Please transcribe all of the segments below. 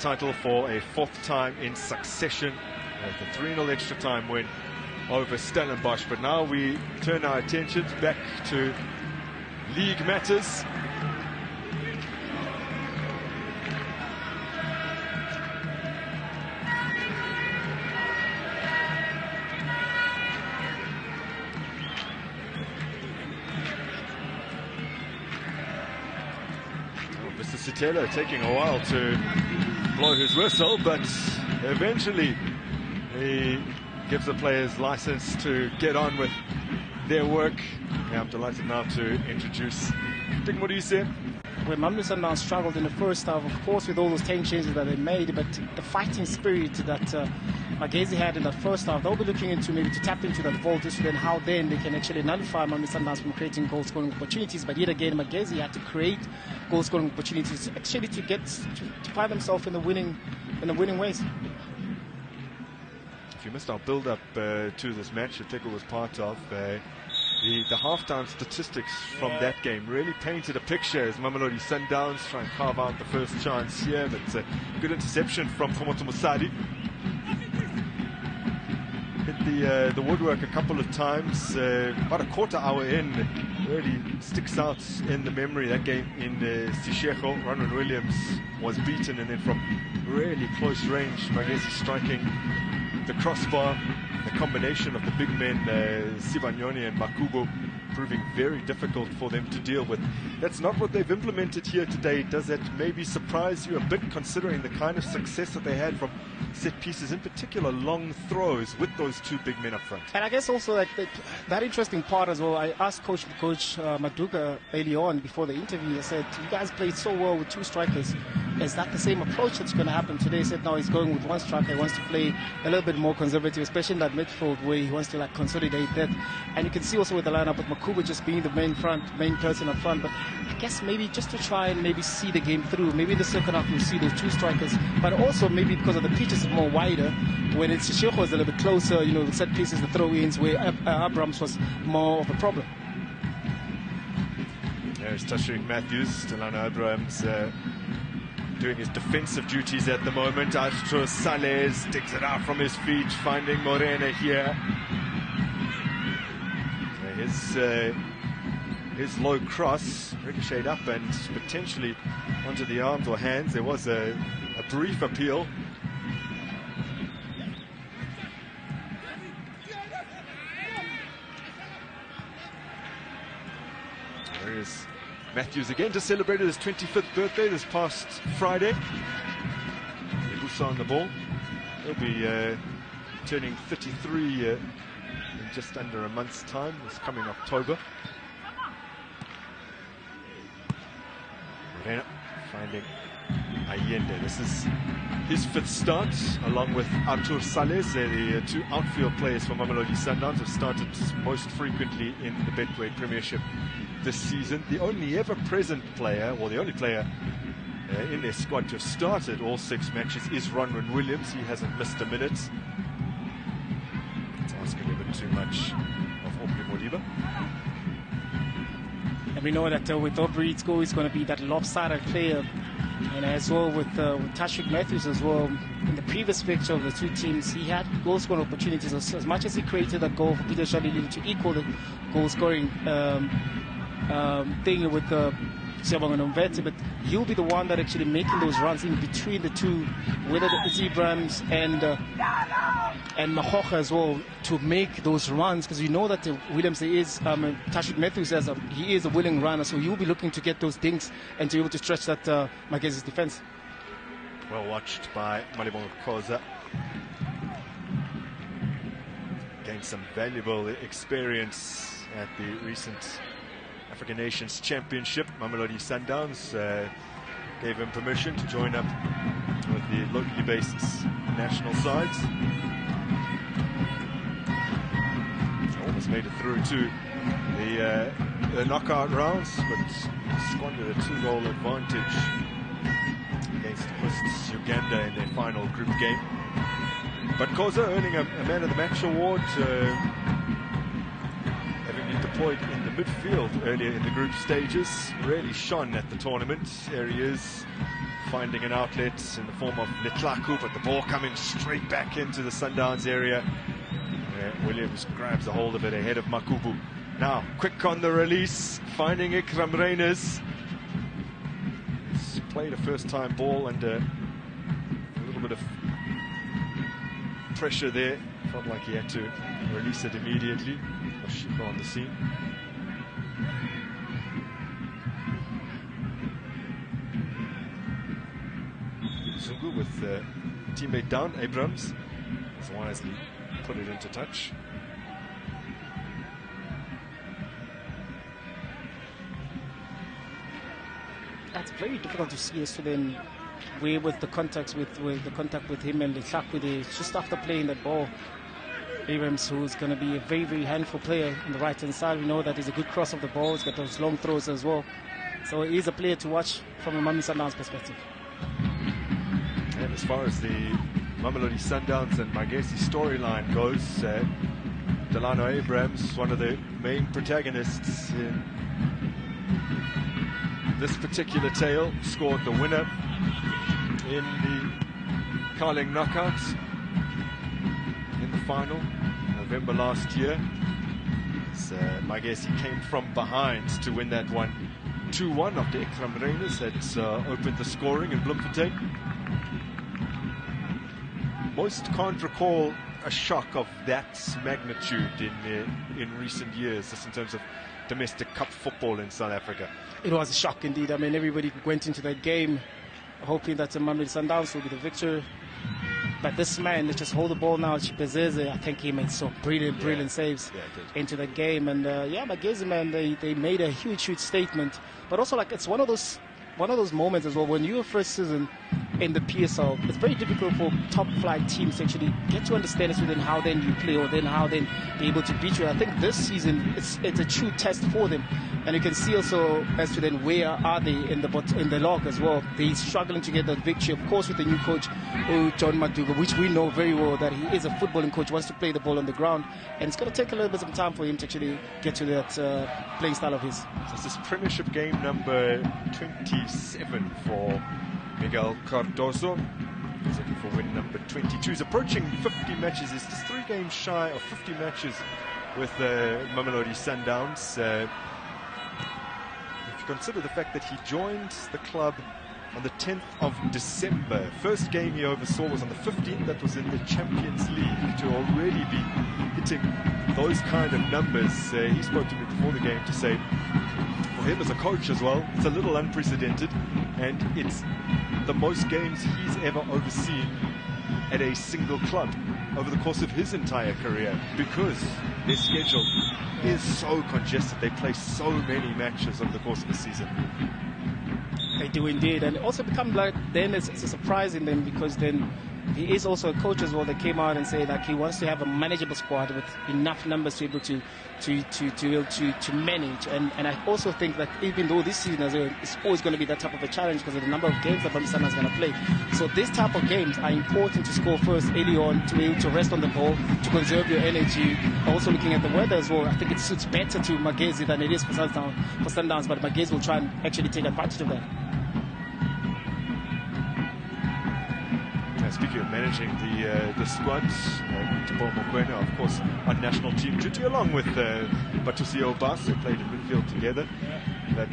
title for a 4th time in succession with a 3-0 extra time win over Stellenbosch. But now we turn our attentions back to league matters. Mr. Sitelo taking a while to blow his whistle, but eventually he gives the players license to get on with their work. Yeah, I'm delighted now to introduce Dick. What do you say? Well, Mamelodi Sundowns struggled in the first half, of course, with all those 10 changes that they made, but the fighting spirit that Magesi had in that first half, they'll be looking into maybe to tap into that voltage, then how then they can actually nullify Mamelodi Sundowns from creating goal-scoring opportunities. But yet again, Magesi had to create goal-scoring opportunities actually to get to find themselves in the winning ways. If you missed our build-up to this match, I think it was part of the half-time statistics from that game really painted a picture as Mamelodi Sundowns try and carve out the first chance here. That's a good interception from Komoto Musadi. Hit the woodwork a couple of times. About a quarter hour in, really sticks out in the memory. That game in Seshego, Ronwen Williams was beaten, and then from really close range, Magesi striking the crossbar. The combination of the big men, Sibanyoni and Makubo, proving very difficult for them to deal with. That's not what they've implemented here today. Does that maybe surprise you a bit, considering the kind of success that they had from set pieces, in particular long throws with those two big men up front? And I guess also like that interesting part as well, I asked Coach Maduka early on before the interview, I said, you guys played so well with 2 strikers. Is that the same approach that's going to happen today? He said, no, he's going with 1 striker. He wants to play a little bit more conservative, especially in that midfield where he wants to like consolidate that. And you can see also with the lineup with Makuba just being the main person up front. But I guess maybe just to try and maybe see the game through, maybe in the second half you'll see those 2 strikers, but also maybe because of the pitches more wider, when it's Seshego was a little bit closer, you know, the set pieces, the throw-ins, where Abrams was more of a problem. There's Tashreeq Matthews, Delano Abrams doing his defensive duties at the moment. Astro Sales digs it out from his feet, finding Morena here. His low cross ricocheted up and potentially onto the arms or hands. There was a brief appeal. There is Matthews again, just celebrated his 25th birthday this past Friday. Ibusa on the ball. He'll be turning 33 in just under a month's time, this coming October. Morena finding Allende. This is his 5th start, along with Artur Sales. They're the 2 outfield players for Mamelodi Sundowns, have started most frequently in the Betway Premiership this season. The only ever present player, or the only player in their squad to have started all 6 matches is Ronwen Williams. He hasn't missed a minute. It's asking a bit too much of Aubrey Modiba. And we know that with Aubrey, it's always going to be that lopsided player. And as well with Tashreeq Matthews as well, in the previous fixture of the 2 teams, he had goal-scoring opportunities. As much as he created a goal for Peter Shalili to equal the goal-scoring thing with Siyabonga Nomvete, but he'll be the one that actually making those runs in between the 2, whether it's Ibrahim's and Mahocha as well, to make those runs, because you know that Williams is Tashreeq Matthews he is a willing runner, so you'll be looking to get those things and to be able to stretch that Magesi's defense. Well watched by Malibongo Koza. Gained some valuable experience at the recent African Nations Championship. Mamelodi Sundowns gave him permission to join up with the locally based national sides. Almost made it through to the knockout rounds, but squandered a 2-goal advantage against hosts Uganda in their final group game. But Koza earning a Man of the Match award, having been deployed in the midfield earlier in the group stages, really shone at the tournament. There he is, finding an outlet in the form of Letlaku, but the ball coming straight back into the Sundowns area. Williams grabs a hold of it ahead of Makubu. Now, quick on the release, finding Ikram Reyners. He's played a first-time ball under a little bit of pressure there. Felt like he had to release it immediately. Oshiko on the scene. Zungu with teammate down, Abrams has wisely put it into touch. That's very difficult to see as to then where with the contact with him and Letlaku just after playing that ball. Abrams, who's going to be a very, very handful player on the right hand side. We know that he's a good cross of the ball. He's got those long throws as well. So he's a player to watch from a Mamelodi Sundowns perspective. And as far as the Mamelodi Sundowns and Magesi storyline goes, Delano Abrams, one of the main protagonists in this particular tale, scored the winner in the Carling knockouts in the final November last year. Magesi came from behind to win that one 2-1 after Ikram Reyners had opened the scoring in Bloemfontein. Most can't recall a shock of that magnitude in recent years, just in terms of domestic cup football in South Africa. It was a shock indeed. I mean, everybody went into that game hoping that the Mamelodi Sundowns will be the victor. But this man, let's just hold the ball now. Chipezeze, I think he made some brilliant saves into the game. And Magesi, man, they made a huge statement. But also, like, it's one of those moments as well. When you're first season in the PSL, it's very difficult for top flight teams to actually get to understand it within how then you play or then how then be able to beat you. I think this season it's a true test for them, and you can see also as to then where are they in the log as well. They're struggling to get that victory, of course, with the new coach John Maduga, which we know very well that he is a footballing coach, wants to play the ball on the ground, and it's going to take a little bit of time for him to actually get to that playing style of his. So this is Premiership game number 27 for Miguel Cardoso. He's looking for win number 22. He's approaching 50 matches. He's just 3 games shy of 50 matches with Mamelodi Sundowns. If you consider the fact that he joined the club on the 10th of December. First game he oversaw was on the 15th. That was in the Champions League. To already be hitting those kind of numbers, he spoke to me before the game to say, for him as a coach as well, it's a little unprecedented, and it's the most games he's ever overseen at a single club over the course of his entire career, because their schedule is so congested. They play so many matches over the course of the season. They do indeed, and it also become like then it's a surprise in them, because then he is also a coach as well that came out and said that he wants to have a manageable squad with enough numbers to be able to manage. And I also think that even though this season is always going to be that type of a challenge because of the number of games that Mamelodi Sundowns is going to play. So this type of games are important to score first early on, to be able to rest on the ball, to conserve your energy. Also looking at the weather as well, I think it suits better to Magesi than it is for Sundowns, but Magesi will try and actually take advantage of that. Speaking of managing the squads, Tabo Mokoena, of course, on national team duty, along with Batusi Obas, who played in midfield together. But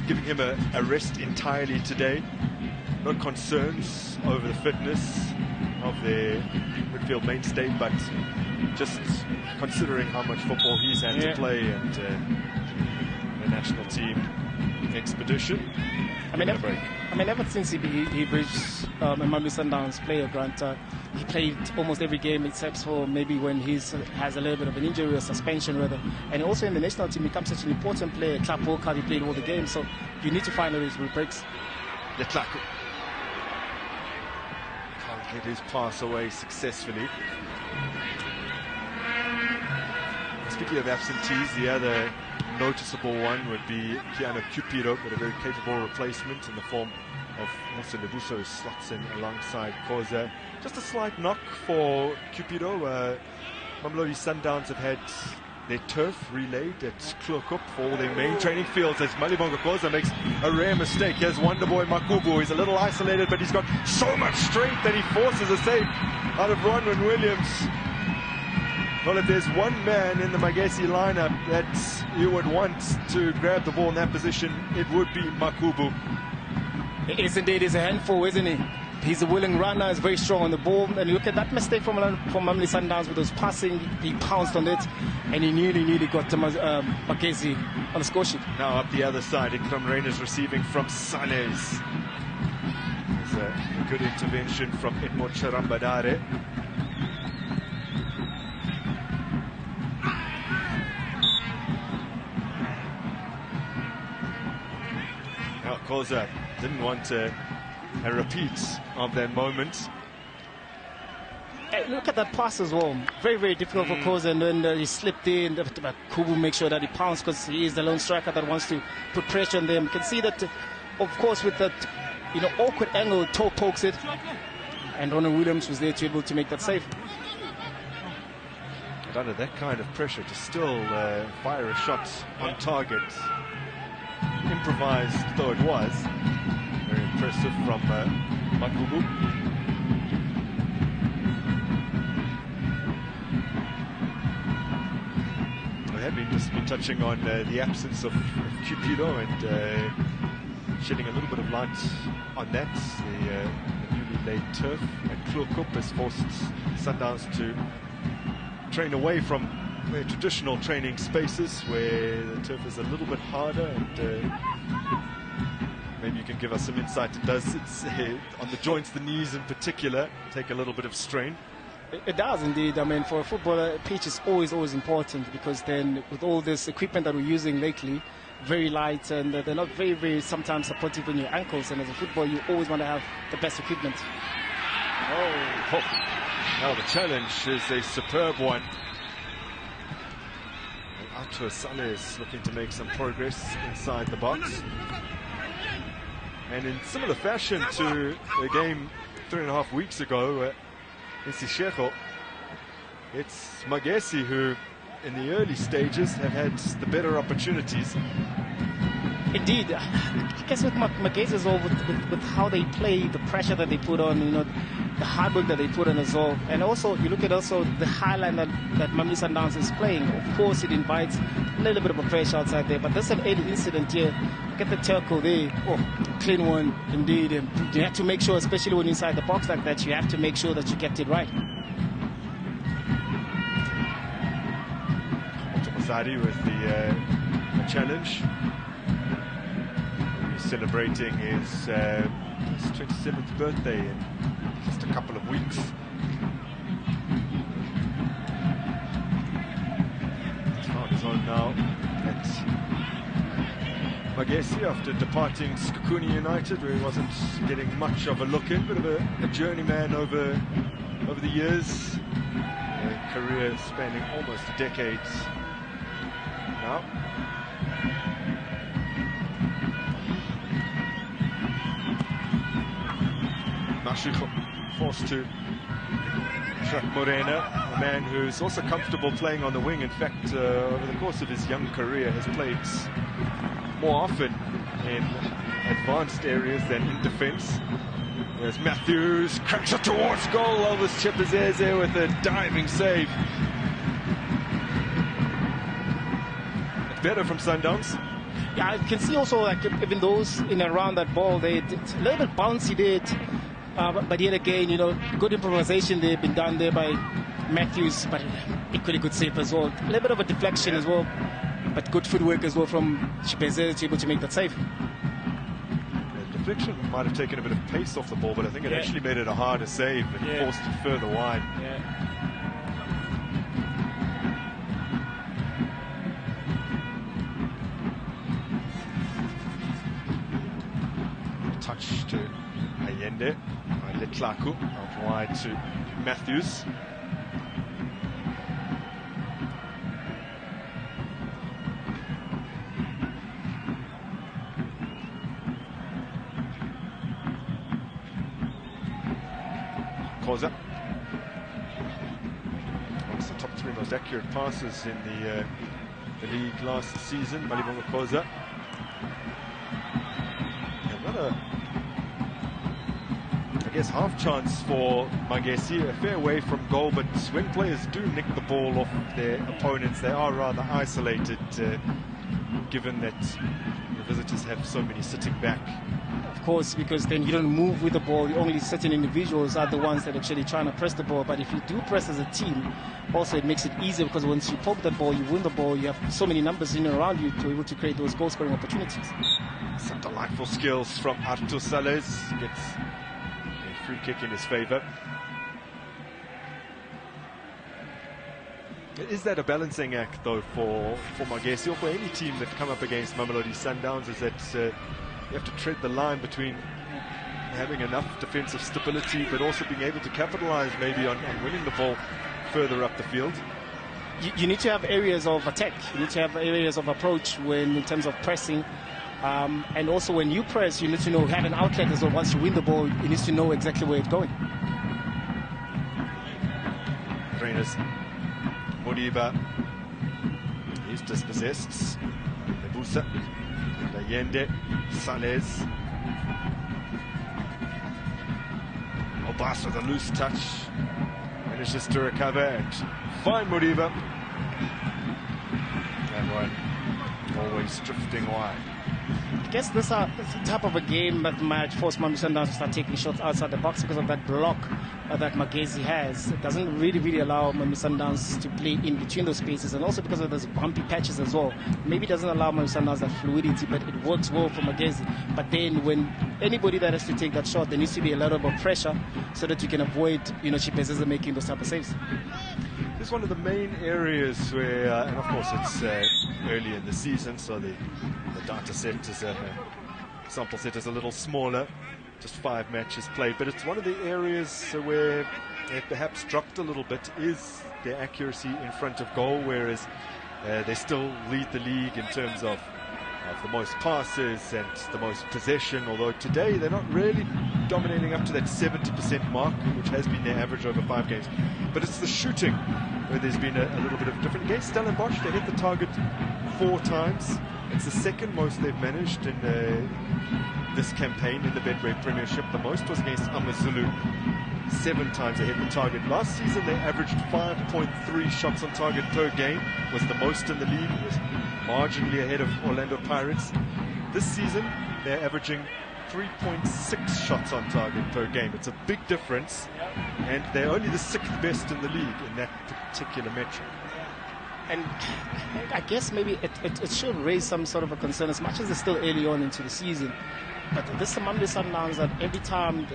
giving him a rest entirely today. No concerns over the fitness of their midfield mainstay, but just considering how much football he's had to play and the national team expedition. I mean, ever since he reached a Mamelodi Sundowns player, Grant, he played almost every game except for maybe when he has a little bit of an injury or suspension, rather. And also in the national team, he becomes such an important player. Club World Cup, he played all the games, so you need to find out his breaks. Letlaku can't get his pass away successfully. Speaking of absentees, the other noticeable one would be Keanu Cupido, but a very capable replacement in the form of Musa Lebuso, who slots in alongside Koza. Just a slight knock for Cupido. Mamelodi Sundowns have had their turf relayed at Klokup for their main training fields as Malibonga Koza makes a rare mistake. Here's Wonderboy Makubu. He's a little isolated, but he's got so much strength that he forces a save out of Ronwen Williams. Well, if there's one man in the Magesi lineup that you would want to grab the ball in that position, it would be Makubu. He is indeed. He's a handful, isn't he? He's a willing runner, he's very strong on the ball. And look at that mistake from Mamelodi Sundowns with those passing. He pounced on it, and he nearly got Magesi on the score sheet. Now up the other side, Ikram Reyners receiving from Sanes. There's a good intervention from Edmond Charambadare. Now Koza didn't want a repeat of that moment. Hey, look at that pass as well. Very, very difficult for Koza, and then he slipped in. But Kubu makes sure that he pounced because he is the lone striker that wants to put pressure on them. You can see that, of course, with that awkward angle, toe pokes it, and Ronald Williams was there to be able to make that save. And under that kind of pressure, to still fire a shot on target, improvised though it was. Very impressive from Makubu. We have been touching on the absence of Cupido and shedding a little bit of light on that. The newly laid turf at Klokup has forced Sundowns to train away from their traditional training spaces where the turf is a little bit harder, and maybe you can give us some insight. It does, it's on the joints, the knees in particular, take a little bit of strain. It does indeed. I mean, for a footballer, pitch is always important, because then with all this equipment that we're using lately, very light, and they're not very sometimes supportive on your ankles, and as a footballer you always want to have the best equipment. Oh, now the challenge is a superb one. Artur Saleh looking to make some progress inside the box. And in similar fashion to the game 3.5 weeks ago in Sishego, it's Magesi who, in the early stages, have had the better opportunities. Indeed. I guess with Magesi as well, with how they play, the pressure that they put on, the hard work that they put on as well. And also, you look at also the high line that Mamelodi Sundowns is playing. Of course, it invites a little bit of a pressure outside there, but there's an early incident here. Look at the tackle there. Oh, clean one, indeed. And you have to make sure, especially when inside the box like that, you have to make sure that you get it right. Masadi with the challenge. He's celebrating his 27th birthday in just a couple of weeks. Time is on now at Magesi after departing Skukuni United, where he wasn't getting much of a look in. Bit of a journeyman over the years. A career spanning almost a decade now. Mashiko forced to track Morena, a man who's also comfortable playing on the wing. In fact, over the course of his young career has played more often in advanced areas than in defence. There's Matthews, cracks it towards goal. Elvis Chipazeze with a diving save. Better from Sundowns. Yeah, I can see also, like, even those in and around that ball, it's a little bit bouncy there. But yet again, good improvisation there been done there by Matthews, but equally good save as well. A little bit of a deflection as well, but good footwork as well from Chipeze to be able to make that save. The deflection might have taken a bit of pace off the ball, but I think it actually made it a harder save and forced it further wide. Touch to Allende, Letlaku, out wide to Matthews. Koza. Wants the top three most accurate passes in the league last season. Malibongo Khoza. Another, I guess, half chance for Magesi. A fair way from goal, but when players do nick the ball off their opponents, they are rather isolated, given that the visitors have so many sitting back. Of course, because then you don't move with the ball. Only certain individuals are the ones that are actually trying to press the ball. But if you do press as a team, also it makes it easier, because once you poke that ball, you win the ball, you have so many numbers in and around you to be able to create those goal-scoring opportunities. Some delightful skills from Artur Sales. Gets a free kick in his favor. Is that a balancing act, though, for Magesi or for any team that come up against Mamelodi Sundowns? Is that you have to tread the line between having enough defensive stability but also being able to capitalize maybe on winning the ball further up the field? You need to have areas of attack. You need to have areas of approach in terms of pressing. And also when you press, you need to have an outlet as well. Once you win the ball, you need to know exactly where it's going. Trainers. Modiba. He's dispossessed. Lebusa. Allende. Sales. Obas with a loose touch. Manages to recover and find Modiba. That one always drifting wide. I guess this is the type of a game that might force Mamelodi Sundowns to start taking shots outside the box because of that block that Magesi has. It doesn't really allow Mamelodi Sundowns to play in between those spaces, and also because of those bumpy patches as well. Maybe it doesn't allow Mamelodi Sundowns that fluidity, but it works well for Magesi. But then when anybody that has to take that shot, there needs to be a lot of pressure so that you can avoid, Chipezeza making those type of saves. This is one of the main areas where, and of course it's early in the season, so the data set is sample set is a little smaller, just 5 matches played, but it's one of the areas where it perhaps dropped a little bit is their accuracy in front of goal, whereas they still lead the league in terms of the most passes and the most possession, although today they're not really dominating up to that 70% mark, which has been their average over 5 games. But it's the shooting where there's been a little bit of a difference. Against Stellenbosch, they hit the target 4 times. It's the second most they've managed in this campaign in the Betway Premiership. The most was against Amazulu. 7 times they hit the target. Last season they averaged 5.3 shots on target per game, was the most in the league, was marginally ahead of Orlando Pirates. This season they're averaging 3.6 shots on target per game. It's a big difference, and they're only the 6th best in the league in that particular metric. And I guess maybe it should raise some sort of a concern, as much as it's still early on into the season. But this Mamelodi Sundowns, that every time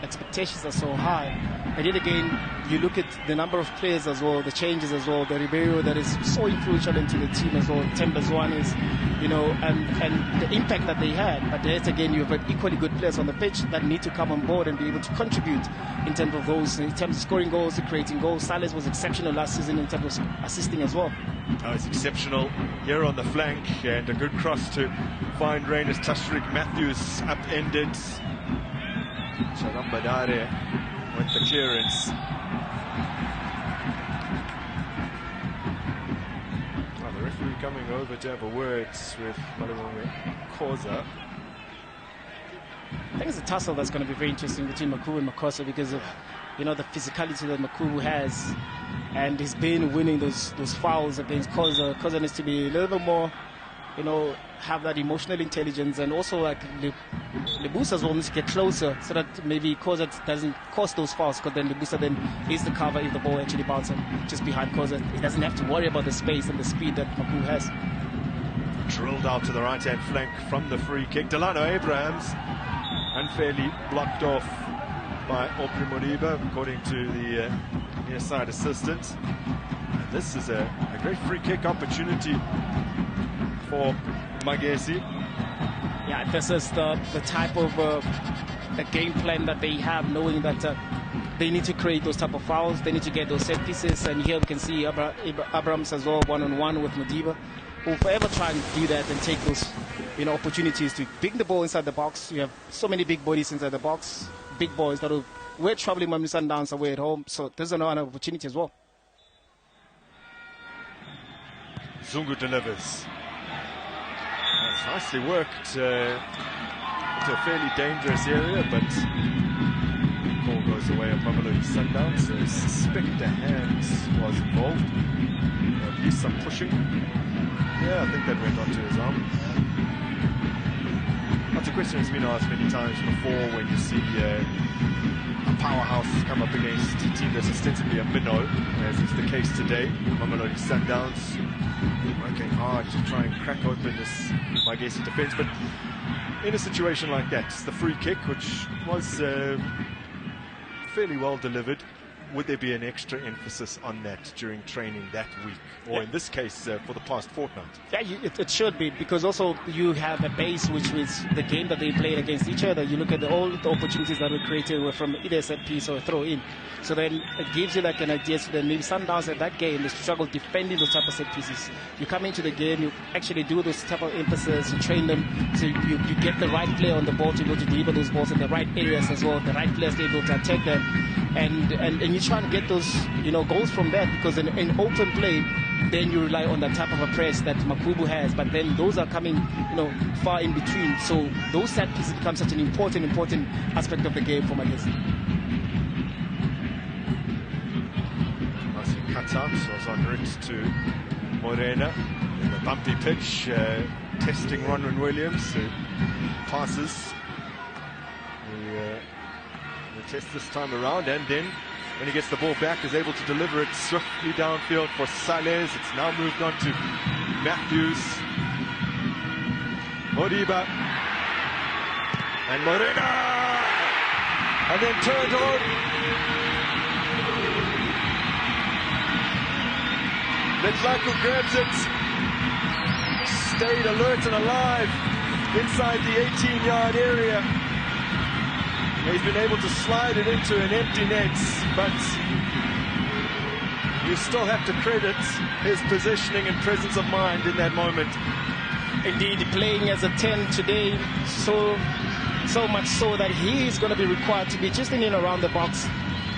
expectations are so high, and yet again you look at the number of players as well, the changes as well, the Ribeiro that is so influential into the team as well, Tembezwane is, and the impact that they had. But yet again you have equally good players on the pitch that need to come on board and be able to contribute in terms of goals, in terms of scoring goals, creating goals. Silas was exceptional last season in terms of assisting as well. Oh, it's exceptional here on the flank, and a good cross to find Rainers. Tashrik Matthews upended. Sharambadare with the clearance. Oh, the referee coming over to have a word with Malibongo Khoza. I think it's a tussle that's going to be very interesting between Makubu and Makosa because of the physicality that Makubu has, and he's been winning those fouls against Khoza. Khoza needs to be a little bit more, have that emotional intelligence, and also like Lebusa as well needs to get closer so that maybe Khoza doesn't cause those fouls, because then Lebusa then is the cover if the ball actually bounces just behind Khoza. He doesn't have to worry about the space and the speed that Makubu has. Drilled out to the right-hand flank from the free kick. Delano Abrahams unfairly blocked off by Aubrey Modiba, according to the near side assistant. And this is a great free kick opportunity for Magesi. Yeah, this is the type of the game plan that they have, knowing that they need to create those type of fouls, they need to get those set pieces, and here we can see Abrams as well, one-on-one with Modiba, who will forever try and do that and take those opportunities to bring the ball inside the box. You have so many big bodies inside the box, big boys that we're traveling Mamelodi Sundowns away at home, so there's another opportunity as well. Zungu delivers. That's nicely worked into a fairly dangerous area, but the ball goes away at Mamelodi Sundowns. I suspect the hands was involved, or at least some pushing. Yeah, I think that went onto his arm. That's a question that's been asked many times before when you see a powerhouse come up against a team that's ostensibly a minnow, as is the case today. Mamelodi Sundowns working hard to try and crack open this Magesi defense, but in a situation like that, it's the free kick, which was fairly well delivered. Would there be an extra emphasis on that during training that week, or in this case for the past fortnight? Yeah, it should be, because also you have a base, which was the game that they played against each other. You look at all the opportunities that were created were from either a set piece or a throw in. So then it gives you like an idea. So then maybe Sundowns at that game, they struggle defending those type of set pieces. You come into the game, you actually do those type of emphasis, you train them, so you get the right player on the ball to be able to deliver those balls in the right areas as well, the right players to be able to attack them. And you try to get those goals from that, because in open play, then you rely on that type of a press that Makubu has, but then those are coming far in between. So those set pieces become such an important aspect of the game for Magesi. As he cuts out, was en route to Morena in the bumpy pitch, testing Ronwen Williams, who passes. Test this time around, and then when he gets the ball back is able to deliver it swiftly downfield for Sales. It's now moved on to Matthews, Modiba, and Morena, and then turned on. Letlaku grabs it, stayed alert and alive inside the 18-yard area. He's been able to slide it into an empty net, but you still have to credit his positioning and presence of mind in that moment. Indeed, playing as a 10 today, so much so that he is going to be required to be just in and around the box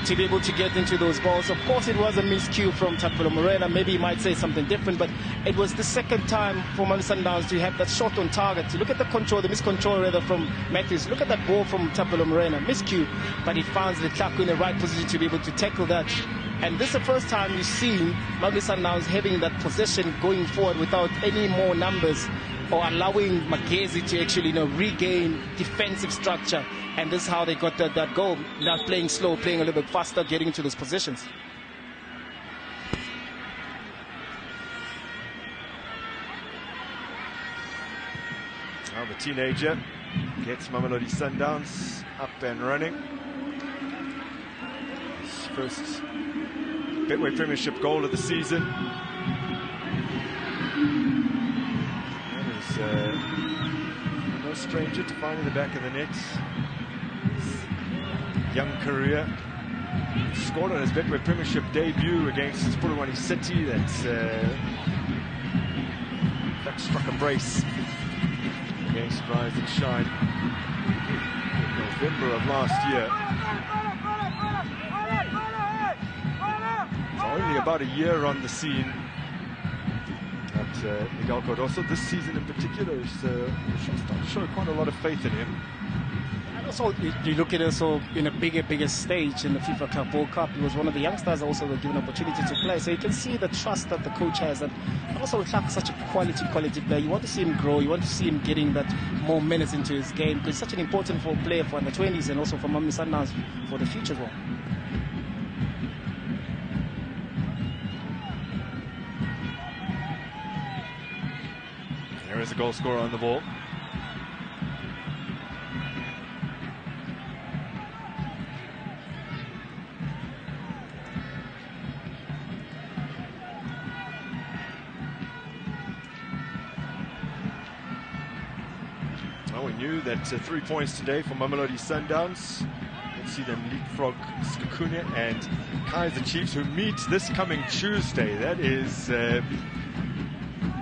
to be able to get into those balls. Of course, it was a miscue from Tapelo Morena. Maybe he might say something different, but it was the second time for Mamelodi Sundowns to have that shot on target. To look at the miscontrol rather from Matthews. Look at that ball from Tapelo Morena, miscue, but he finds the Letlaku in the right position to be able to tackle that. And this is the first time you've seen Mamelodi Sundowns having that possession going forward without any more numbers, or allowing Magesi to actually regain defensive structure. And this is how they got that goal. Not playing slow, playing a little bit faster, getting into those positions. Now the teenager gets Mamelodi Sundowns up and running. His first Betway Premiership goal of the season. No stranger to finding the back of the net. His young career. Scored on his Betway Premiership debut against Polokwane City. That struck a brace against Rise and Shine in November of last year. So only about a year on the scene. Miguel Cardoso this season in particular is starting to show quite a lot of faith in him. And also you look at it also in a bigger stage in the FIFA Club World Cup. He was one of the youngsters also were given opportunity to play, so you can see the trust that the coach has, and also Clark is such a quality player. You want to see him grow, you want to see him getting that more minutes into his game, because he's such an important player for the 20s and also for Mamelodi Sundowns for the future as well. There is a goal scorer on the ball. Well, we knew that 3 points today for Mamelodi Sundowns. Let's see them leapfrog Skakuna and Kaizer Chiefs, who meet this coming Tuesday. That is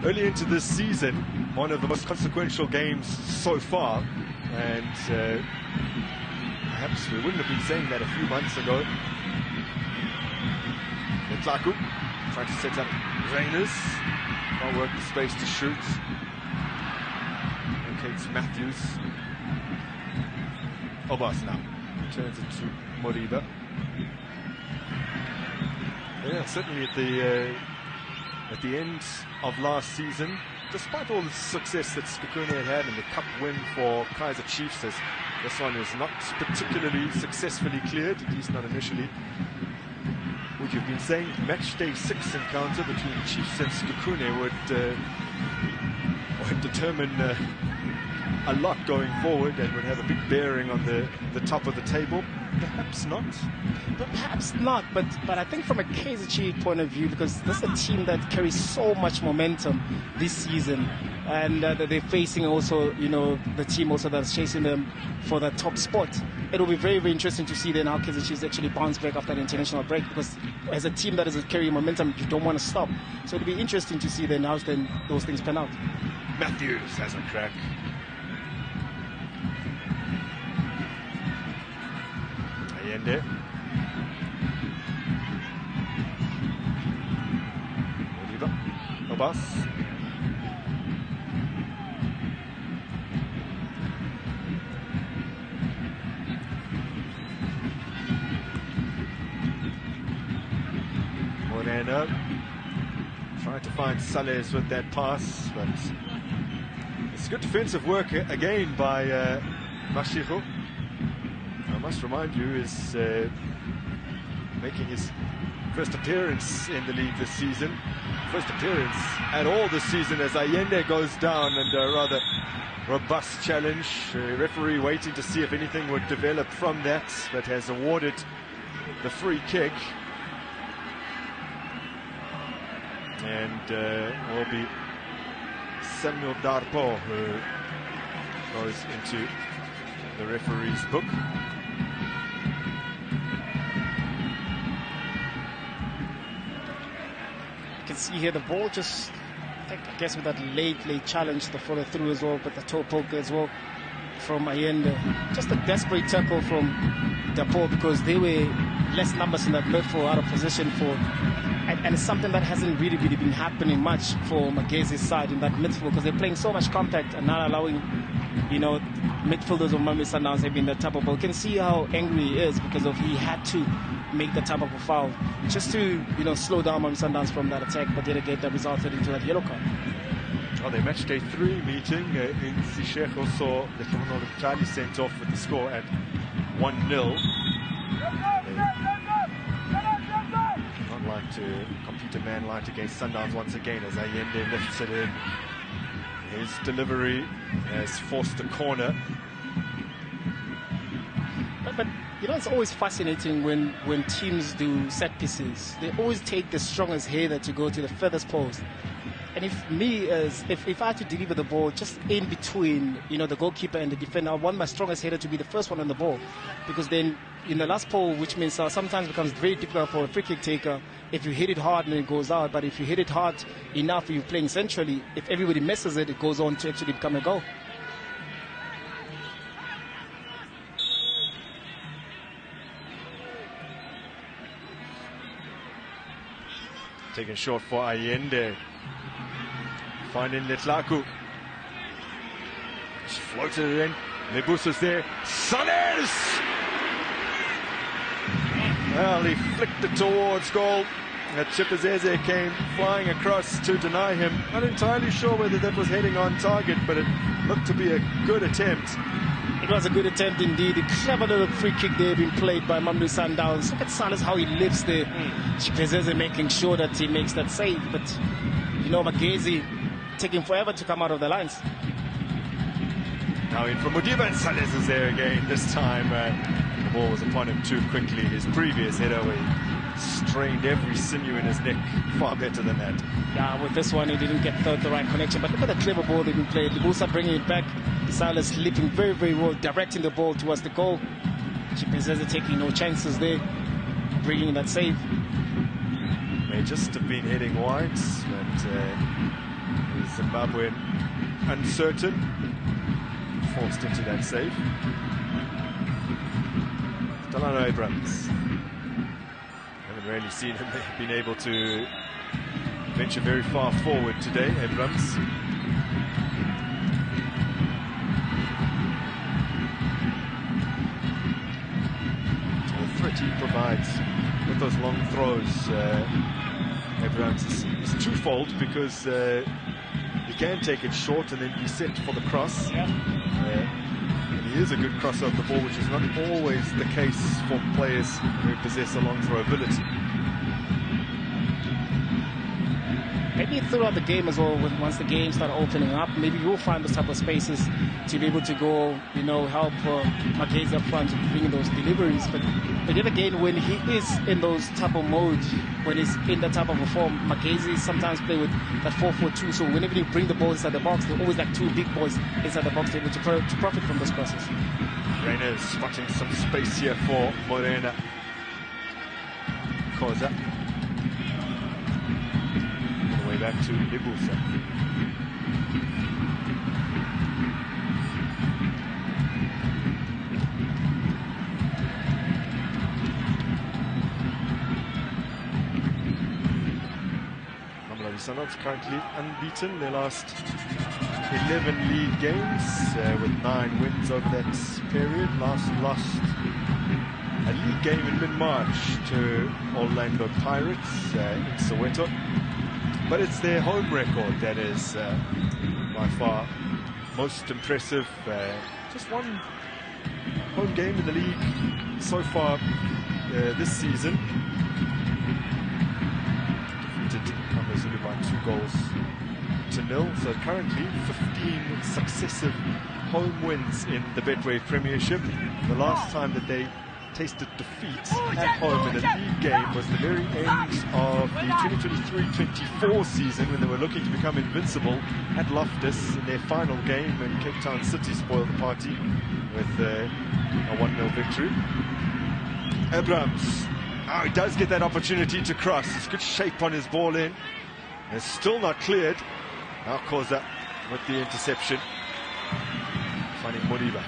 early into this season, one of the most consequential games so far, and perhaps we wouldn't have been saying that a few months ago. Letlaku trying to set up Reiners, Can't work the space to shoot. Locates Matthews. Obas now. Turns it to Moriba. Yeah, certainly at the end of last season, despite all the success that Sekhukhune had in the cup win for Kaizer Chiefs, as this one is not particularly successfully cleared, at least not initially. Would you have been saying match day 6 encounter between Chiefs and Sekhukhune would determine a lot going forward and would have a big bearing on the top of the table? Perhaps not. Perhaps not, but I think from a Kaizer Chiefs point of view, because this is a team that carries so much momentum this season, and they're facing also, you know, the team also that's chasing them for the top spot. It will be very, very interesting to see then how Kaizer Chiefs actually bounce back after the international break, because as a team that is carrying momentum, you don't want to stop. So it'll be interesting to see then how then those things pan out. Matthews has a crack. Allende. Moriba. Obas. Morena trying to find Sales with that pass, but it's good defensive work again by Mashiro. I must remind you, is making his first appearance in the league this season. First appearance at all this season as Allende goes down under a rather robust challenge. Referee waiting to see if anything would develop from that, but has awarded the free kick. And will be Samuel Darpo who goes into the referee's book. You can see here the ball just, I guess with that late challenge, the follow through as well, but the toe poke as well from Allende. Just a desperate tackle from Darpo, because they were less numbers in that midfield, out of position for. And it's something that hasn't really been happening much for Magesi's side in that midfield, because they're playing so much contact and not allowing, you know, midfielders of Mamelodi Sundowns having that type of ball. You can see how angry he is because of he had to make that type of a foul just to, you know, slow down Mamelodi Sundowns from that attack, but then again that resulted into that yellow card. Well, their match day 3 meeting in Sishecho saw the Toronto Charlie sent off with the score at 1-0. Like to compete a man light against Sundowns once again as Allende lifts it in. His delivery has forced a corner. But you know, it's always fascinating when teams do set pieces. They always take the strongest header to go to the furthest post. And if I had to deliver the ball just in between, you know, the goalkeeper and the defender, I want my strongest header to be the first one on the ball, because then in the last pole, which means sometimes becomes very difficult for a free kick taker if you hit it hard and it goes out. But if you hit it hard enough, you're playing centrally, if everybody messes it, it goes on to actually become a goal. Taken short for Allende. Finding Letlaku. Just floated it in. Lebusa's there. Sales! Well, he flicked it towards goal. Chipazeze came flying across to deny him. Not entirely sure whether that was heading on target, but it looked to be a good attempt. It was a good attempt indeed. A clever little free kick there being played by Mamelodi Sundowns. Look at Sales, how he lifts there. Chipazeze making sure that he makes that save, but you know, Magesi taking forever to come out of the lines. Now in from Modiba, and Sales is there again. This time the ball was upon him too quickly. His previous header where he strained every sinew in his neck, far better than that. Yeah, with this one he didn't get the right connection, but look at the clever ball they've been played. Lebusa bringing it back, Sales leaping very, very well, directing the ball towards the goal. Chipazeze taking no chances there, bringing that save. May just have been heading wide, but Zimbabwean uncertain, forced into that save. Delano Abrams, haven't really seen him been able to venture very far forward today, Abrams. 30 provides with those long throws. Abrams is twofold because he can take it short and then be set for the cross. Yeah. And he is a good crosser of the ball, which is not always the case for players who possess a long throw ability. Maybe throughout the game as well, once the game started opening up, maybe you'll find those type of spaces to be able to go, help Magesi up front to bring those deliveries. But yet again, when he is in those type of modes, when he's in that type of a form, Magesi sometimes play with that 4-4-2. So whenever you bring the ball inside the box, they're always like two big boys inside the box to be able to profit from those crosses. Reina spotting some space here for Morena. Koza. Back to Libusa. Mamelodi Sundowns currently unbeaten. Their last 11 league games with 9 wins over that period. Last lost a league game in mid-March to Orlando Pirates in Soweto. But it's their home record that is by far most impressive. Just one home game in the league so far this season. Defeated Mamelodi by 2-0. So currently 15 successive home wins in the Betway Premiership. The last time that they tasted defeat at home in a league game was the very end of the 2023-24 season, when they were looking to become invincible at Loftus in their final game, and Cape Town City spoiled the party with a 1-0 victory. Abrams, he does get that opportunity to cross. He's good shape on his ball in. It's still not cleared. Now Koza with the interception, finding Modiba.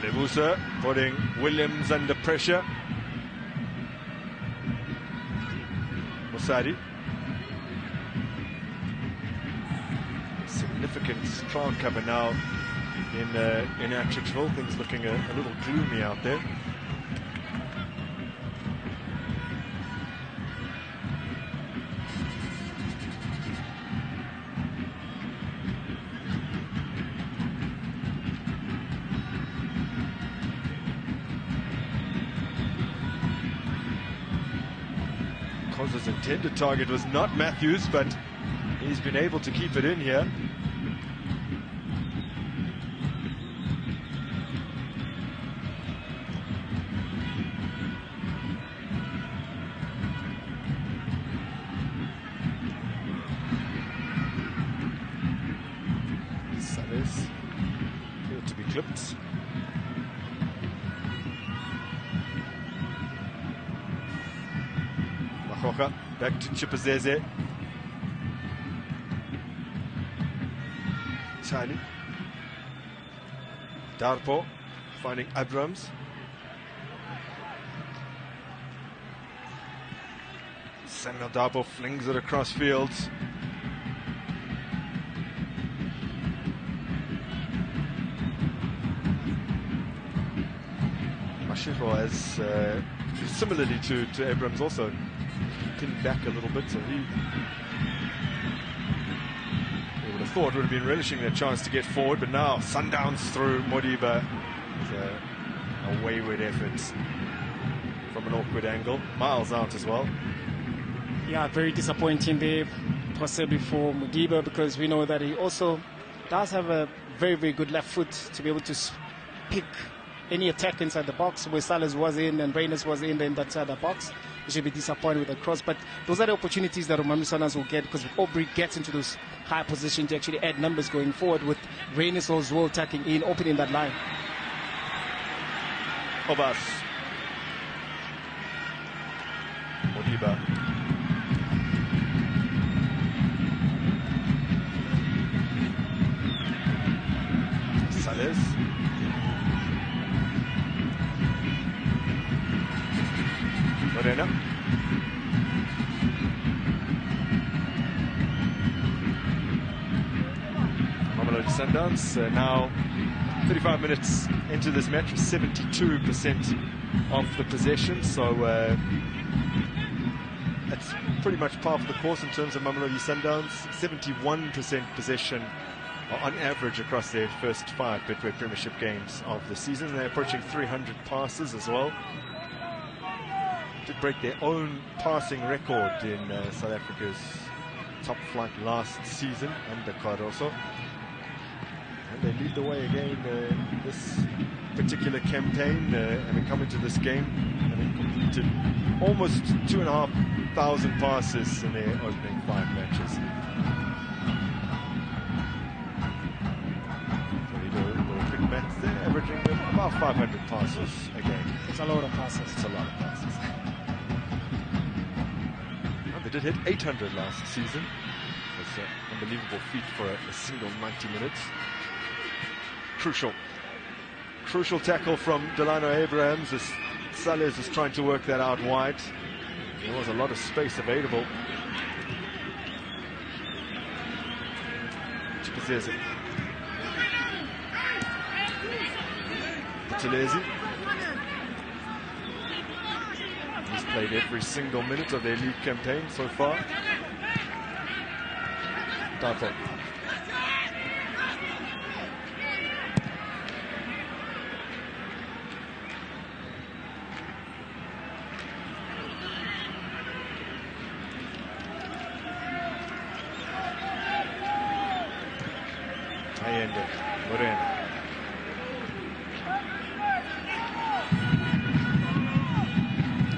Lebusa putting Williams under pressure. Musadi. Significant crowd cover now in Atteridgeville. Things looking a little gloomy out there. Koza's intended target was not Matthews, but he's been able to keep it in here. Saves appeared to be clipped. Back to Chipazeze. Tiny. Darpo finding Abrams. Samuel Darpo flings it across fields. Mashiro has, similarly to Abrams, also pinned back a little bit, so he would have thought would have been relishing their chance to get forward, but now Sundowns through Modiba with a wayward effort from an awkward angle. Miles out as well. Yeah, very disappointing there, possibly for Modiba, because we know that he also does have a very, very good left foot to be able to pick any attack inside the box, where Salas was in and Reynolds was in that side of the box. He should be disappointed with the cross, but those are the opportunities that Mamelodi Sundowns will get, because Aubrey gets into those high positions to actually add numbers going forward, with Reynolds as well attacking in, opening that line. Obas. Modiba. Sales. Morena. Mamelodi Sundowns now 35 minutes into this match with 72% of the possession, so it's pretty much par for the course in terms of Mamelodi Sundowns. 71% possession on average across their first 5 Betway Premiership games of the season. They're approaching 300 passes as well. Did break their own passing record in South Africa's top flight last season under Cardoso. And they lead the way again this particular campaign, having come into this game, having completed almost 2,500 passes in their opening 5 matches. So you do a little quick maths there, averaging about 500 passes a game. It's a lot of passes. It's a lot of passes. They did hit 800 last season. It's an unbelievable feat for a single 90 minutes. Crucial tackle from Delano Abrahams as Sales is trying to work that out wide. There was a lot of space available. Chipazese. Buthelezi. He's played every single minute of their league campaign so far. Date. Allende. Morena.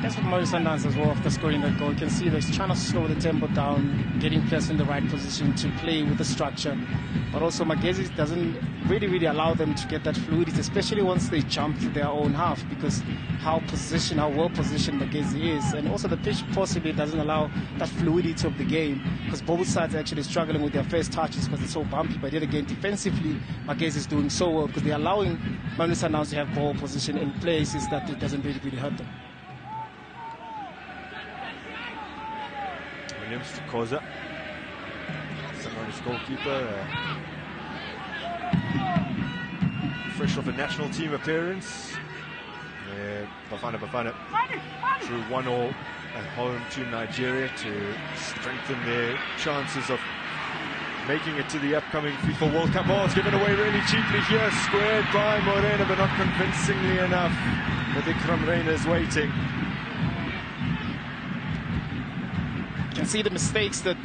That's what Mamelodi Sundowns as well after scoring that goal. You can see they're trying to slow the tempo down, getting players in the right position to play with the structure. But also Magesi doesn't really allow them to get that fluidity, especially once they jump to their own half, because how well positioned Magesi is. And also the pitch possibly doesn't allow that fluidity of the game, because both sides are actually struggling with their first touches because it's so bumpy. But yet again, defensively, Magesi is doing so well because they're allowing Mamelodi Sundowns to have ball position in places that it doesn't really hurt them. Williams to Koza. Sundowns goalkeeper. Fresh off a national team appearance. Bafana drew 1-1 at home to Nigeria to strengthen their chances of making it to the upcoming FIFA World Cup. Oh, it's given away really cheaply here, squared by Morena, but not convincingly enough. But Ikram Reina is waiting. You can see the mistakes that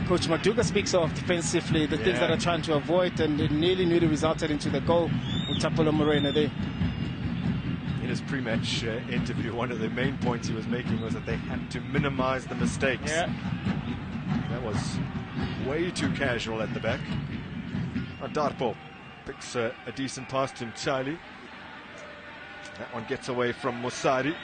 Coach Maduka speaks of defensively, the things that are trying to avoid, and it nearly resulted into the goal with Tapolo Morena there. In his pre-match interview, one of the main points he was making was that they had to minimize the mistakes. Yeah. That was way too casual at the back. Darpo picks a decent pass to Mchali. That one gets away from Musari.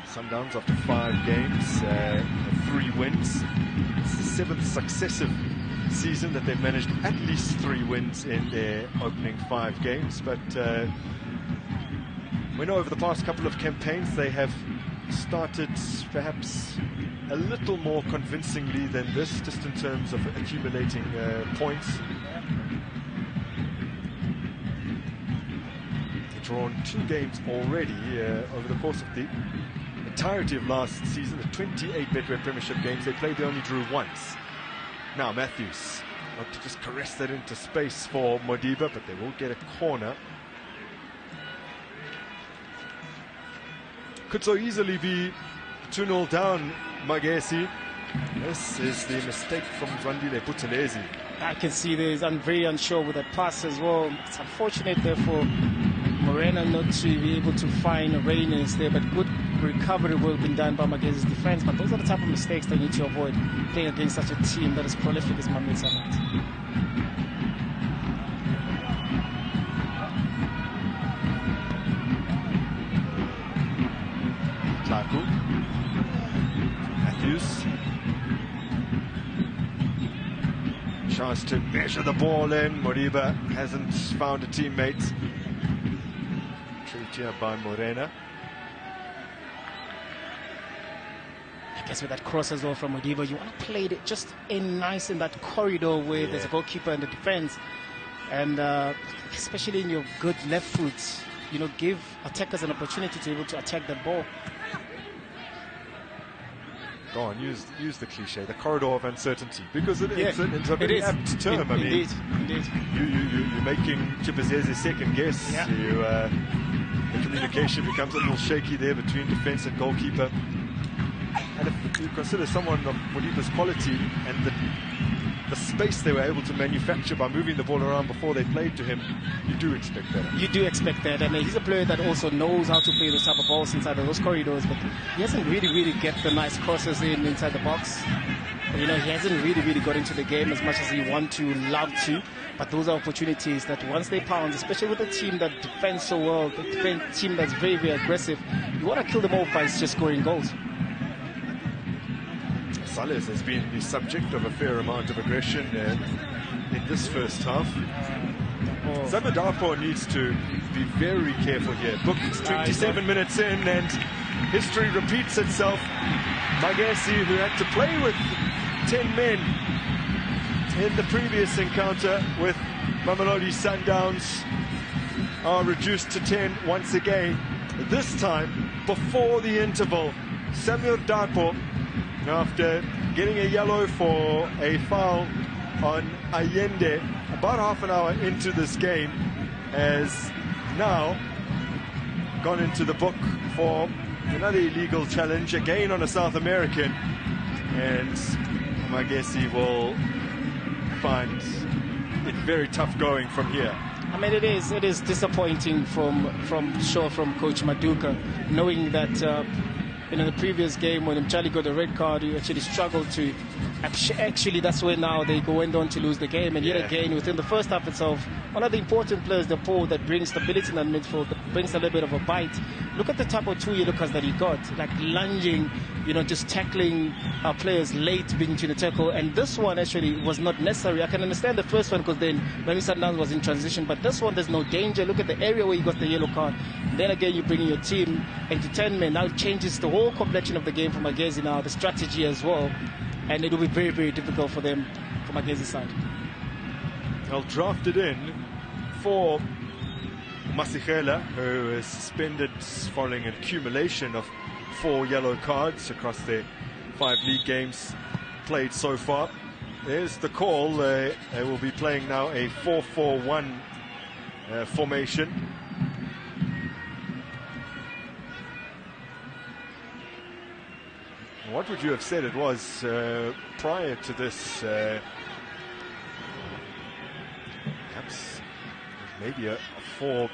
Sundowns after 5 games, 3 wins. It's the 7th successive season that they've managed at least 3 wins in their opening 5 games. But we know over the past couple of campaigns they have started perhaps a little more convincingly than this, just in terms of accumulating points. They've drawn 2 games already over the course of the entirety of last season, the 28 Betway Premiership games they played, they only drew once. Now Matthews, not to just caress that into space for Modiba, but they will get a corner. Could so easily be 2-0 down, Magesi. This is the mistake from Zwandile Buthelezi. I can see I'm very unsure with that pass as well. It's unfortunate there for Morena not to be able to find Reynolds there, but good recovery work being done by Magesi's defense, but those are the type of mistakes they need to avoid playing against such a team that is prolific as Mamelodi Sundowns. Taku. Matthews. Chance to measure the ball in. Moriba hasn't found a teammate. Treated here by Morena. I guess with that cross as well from Moriba, you want to play it just in nice in that corridor where there's a goalkeeper and the defense. And especially in your good left foot, you know, give attackers an opportunity to be able to attack that ball. Go on, use the cliche, the corridor of uncertainty, because it's a very apt term. Indeed. You're making Chipazese second guess. Yeah. The communication becomes a little shaky there between defense and goalkeeper. And if you consider someone of Moriba's quality and the space they were able to manufacture by moving the ball around before they played to him, you do expect that. You do expect that, and he's a player that also knows how to play those type of balls inside of those corridors, but he hasn't really get the nice crosses inside the box. You know, he hasn't really got into the game as much as he want to, love to, but those are opportunities that once they pounce, especially with a team that defends so well, the team that's very aggressive, you want to kill them off by just scoring goals. Sales has been the subject of a fair amount of aggression in this first half. Zamadarpo needs to be very careful here. Booked 27 minutes in and history repeats itself. Magesi, who had to play with 10 men in the previous encounter with Mamelodi Sundowns, are reduced to 10 once again. This time, before the interval, Samuel Darpo, after getting a yellow for a foul on Allende about half an hour into this game, has now gone into the book for another illegal challenge, again on a South American, and Magesi will find it very tough going from here. I mean, it is disappointing from Coach Maduka, knowing that in the previous game when Mchali got a red card, he actually struggled to. Actually, that's where now they went on to lose the game. And yet again, within the first half itself, one of the important players, the Paul, that brings stability in that midfield, that brings a little bit of a bite. Look at the type of 2 yellow cards that he got, like lunging, you know, just tackling players late, being to the tackle. And this one actually was not necessary. I can understand the first one because then Mamelodi Sundowns was in transition, but this one there's no danger. Look at the area where you got the yellow card. Then again, you're bringing your team into 10 men. Now it changes the whole complexion of the game for Magesi now, the strategy as well. And it will be very difficult for them, for Magesi's side. Well, drafted in for Masigela, who is suspended following an accumulation of 4 yellow cards across their 5 league games played so far. There's the call. They will be playing now a 4-4-1 formation. What would you have said it was prior to this? Perhaps maybe a 4-3-3,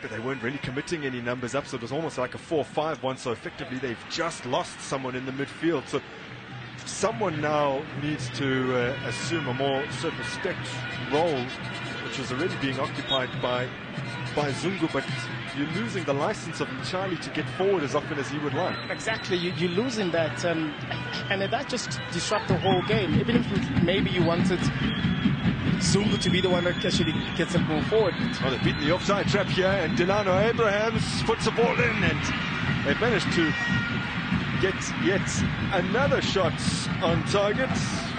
but they weren't really committing any numbers up, so it was almost like a 4-5-1, so effectively they've just lost someone in the midfield. So someone now needs to assume a more circumspect role, which was already being occupied by Zungu, but you're losing the license of Mchali to get forward as often as he would like. Exactly, you're losing that, and that just disrupts the whole game. Even if maybe you wanted Zungu to be the one that actually gets them going forward. Oh, they've beaten the offside trap here, and Delano Abrahams puts the ball in, and they've managed to get yet another shot on target.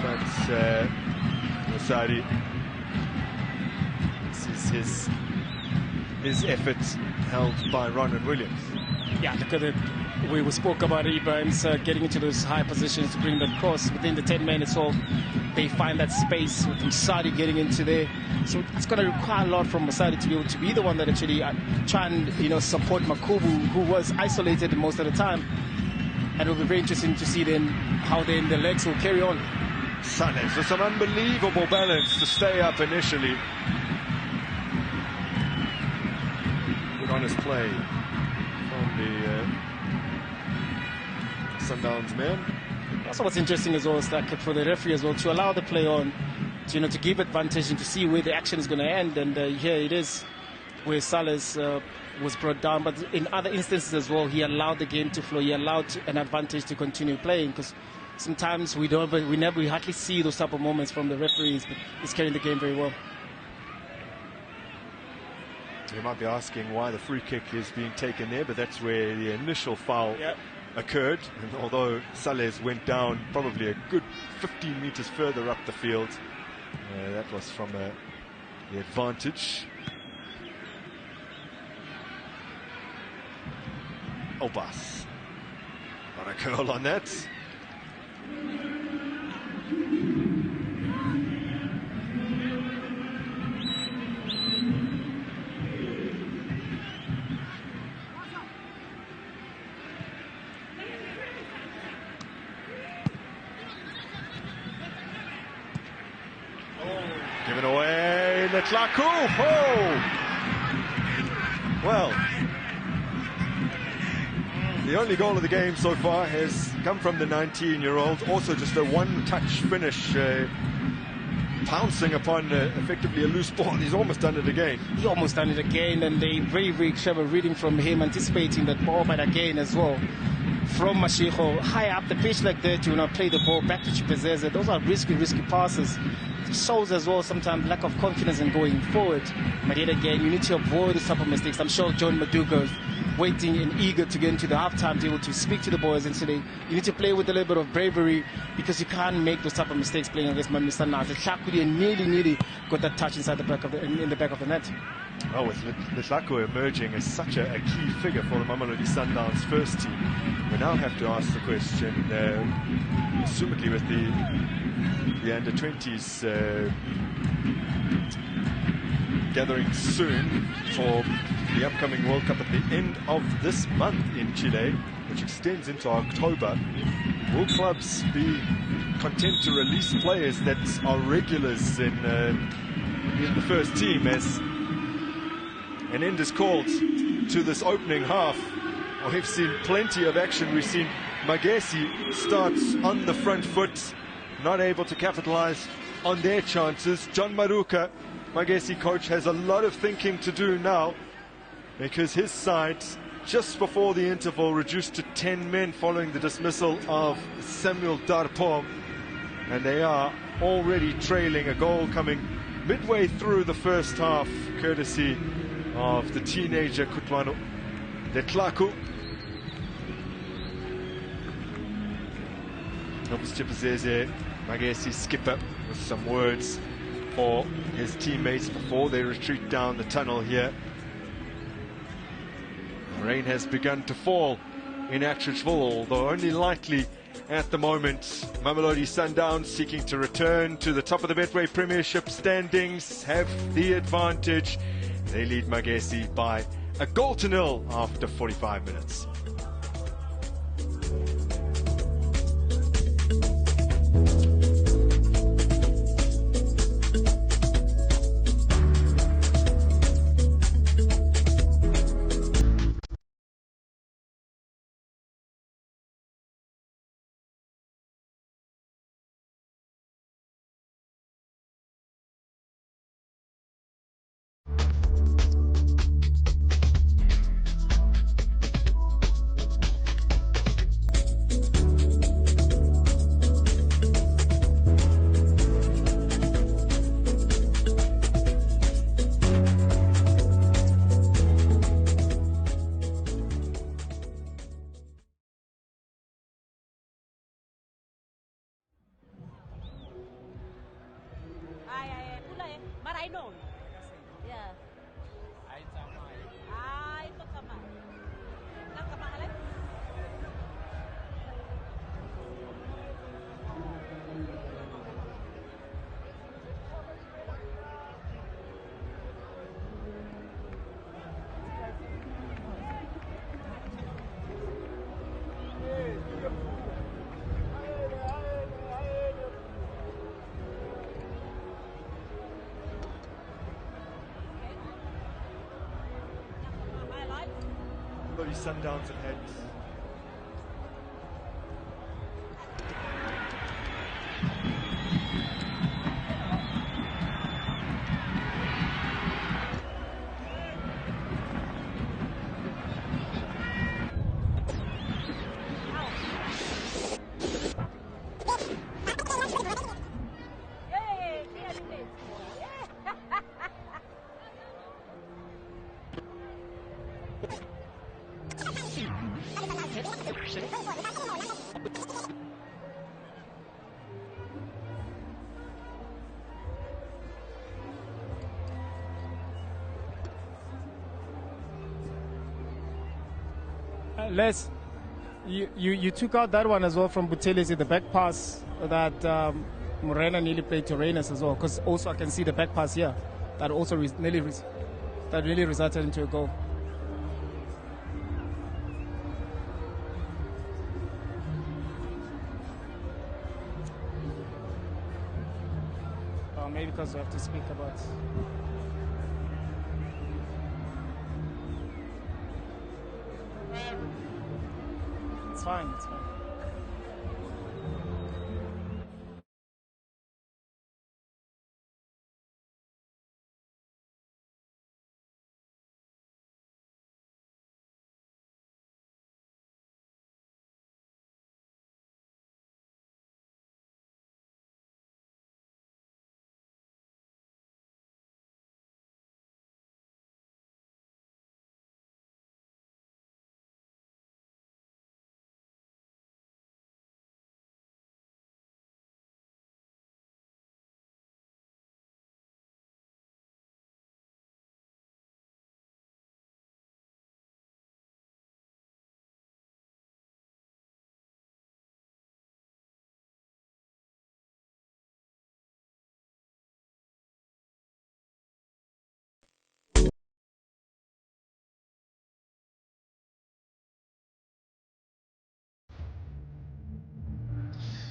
But Masari, this is his effort held by Ronald Williams. Yeah, look at it. We spoke about Ibrahim's getting into those high positions to bring that cross within the 10 minutes, so they find that space with Masari getting into there. So it's going to require a lot from Masari to be able to be the one that actually try and support Makubu, who was isolated most of the time. And it'll be very interesting to see then how then the legs will carry on. Sanes with some unbelievable balance to stay up initially. Good honest play from the Sundowns man. Also, what's interesting as well is that for the referee as well to allow the play on, to give advantage and to see where the action is going to end. And here it is, where Salas was brought down. But in other instances as well, he allowed the game to flow. He allowed an advantage to continue playing, because sometimes we hardly see those type of moments from the referees. But he's carrying the game very well. You might be asking why the free kick is being taken there, but that's where the initial foul occurred. And although Saleh went down probably a good 15 meters further up the field, that was from the advantage. Obas. Not a curl on that. Given away, Letlaku. Oh! Well, the only goal of the game so far has come from the 19-year-old. Also just a one-touch finish, pouncing upon effectively a loose ball. He's almost done it again. He's almost done it again, and they very, very clever reading from him, anticipating that ball might again as well. From Mashiko, high up the pitch like that, to play the ball back to Chipezeze. Those are risky passes. It shows as well sometimes lack of confidence in going forward. But yet again, you need to avoid the type of mistakes. I'm sure John Maduka is waiting and eager to get into the half-time table to speak to the boys and say, you need to play with a little bit of bravery, because you can't make those type of mistakes playing against Mamelodi Sundowns. Letlako nearly got that touch inside the back of in the back of the net. Oh, with Letlako emerging as such a key figure for the Mamelodi Sundowns first team, we now have to ask the question, assumedly with the under-20s gathering soon for the upcoming World Cup at the end of this month in Chile, which extends into October. Will clubs be content to release players that are regulars in the first team as an end is called to this opening half? Well, we've seen plenty of action. We've seen Magesi starts on the front foot, not able to capitalize on their chances. John Maruka, Magesi coach, has a lot of thinking to do now, because his side, just before the interval, reduced to 10 men following the dismissal of Samuel Darpom, and they are already trailing, a goal coming midway through the first half, courtesy of the teenager Kutlwano Letlaku. Thomas Chipezeze, Magesi skipper, with some words for his teammates before they retreat down the tunnel here. Rain has begun to fall in Attridgeville, although only lightly at the moment. Mamelodi Sundowns seeking to return to the top of the Betway Premiership standings have the advantage. They lead Magesi by a 1-0 after 45 minutes. But I know. Yeah. Sundowns have had Les, you took out that one as well from Buthelezi, the back pass that Morena nearly played to Reynes as well, because also I can see the back pass here that also really resulted into a goal. Maybe because we have to speak about. It's fine, it's fine.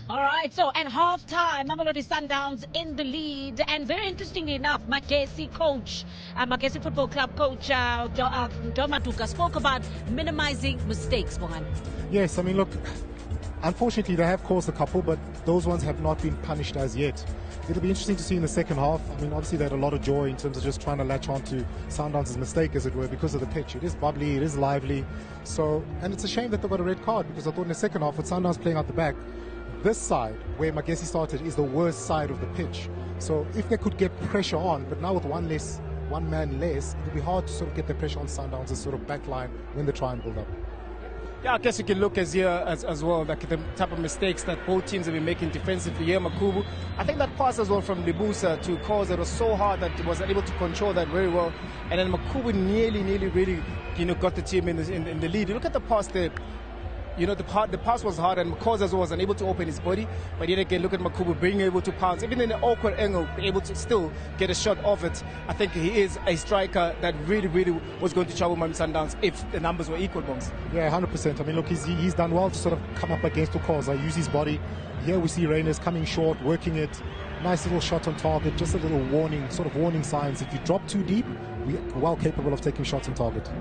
All right, so at halftime, Mamelodi Sundowns in the lead, and very interestingly enough, Magesi coach, Magesi Football Club coach, Maduka spoke about minimizing mistakes, Mohan. Yes, I mean, look, unfortunately they have caused a couple, but those ones have not been punished as yet. It'll be interesting to see in the second half. I mean, obviously they had a lot of joy in terms of just trying to latch on to Sundowns' mistake, as it were, because of the pitch. It is bubbly, it is lively. So, and it's a shame that they got a red card, because I thought in the second half, with Sundowns playing out the back, this side, where Magesi started, is the worst side of the pitch. So if they could get pressure on, but now with one man less, it'll be hard to sort of get the pressure on Sundowns' sort of back line when they try and build up. Yeah, I guess you can look as well, like the type of mistakes that both teams have been making defensively here. Makubu, I think that pass as well from Libusa to Cause, it was so hard that he was able to control that very well. And then Makubu nearly really, got the team in the lead. You look at the pass there. The pass was hard, and Mkoza was unable to open his body. But yet again, look at Makubu being able to pounce, even in an awkward angle, able to still get a shot off it. I think he is a striker that really was going to trouble Mamelodi Sundowns if the numbers were equal, Bongs. Yeah, 100%. I mean, look, he's done well to sort of come up against Mkoza, use his body. Here we see Reynes coming short, working it. Nice little shot on target, just a little warning signs. If you drop too deep, we're well capable of taking shots on target.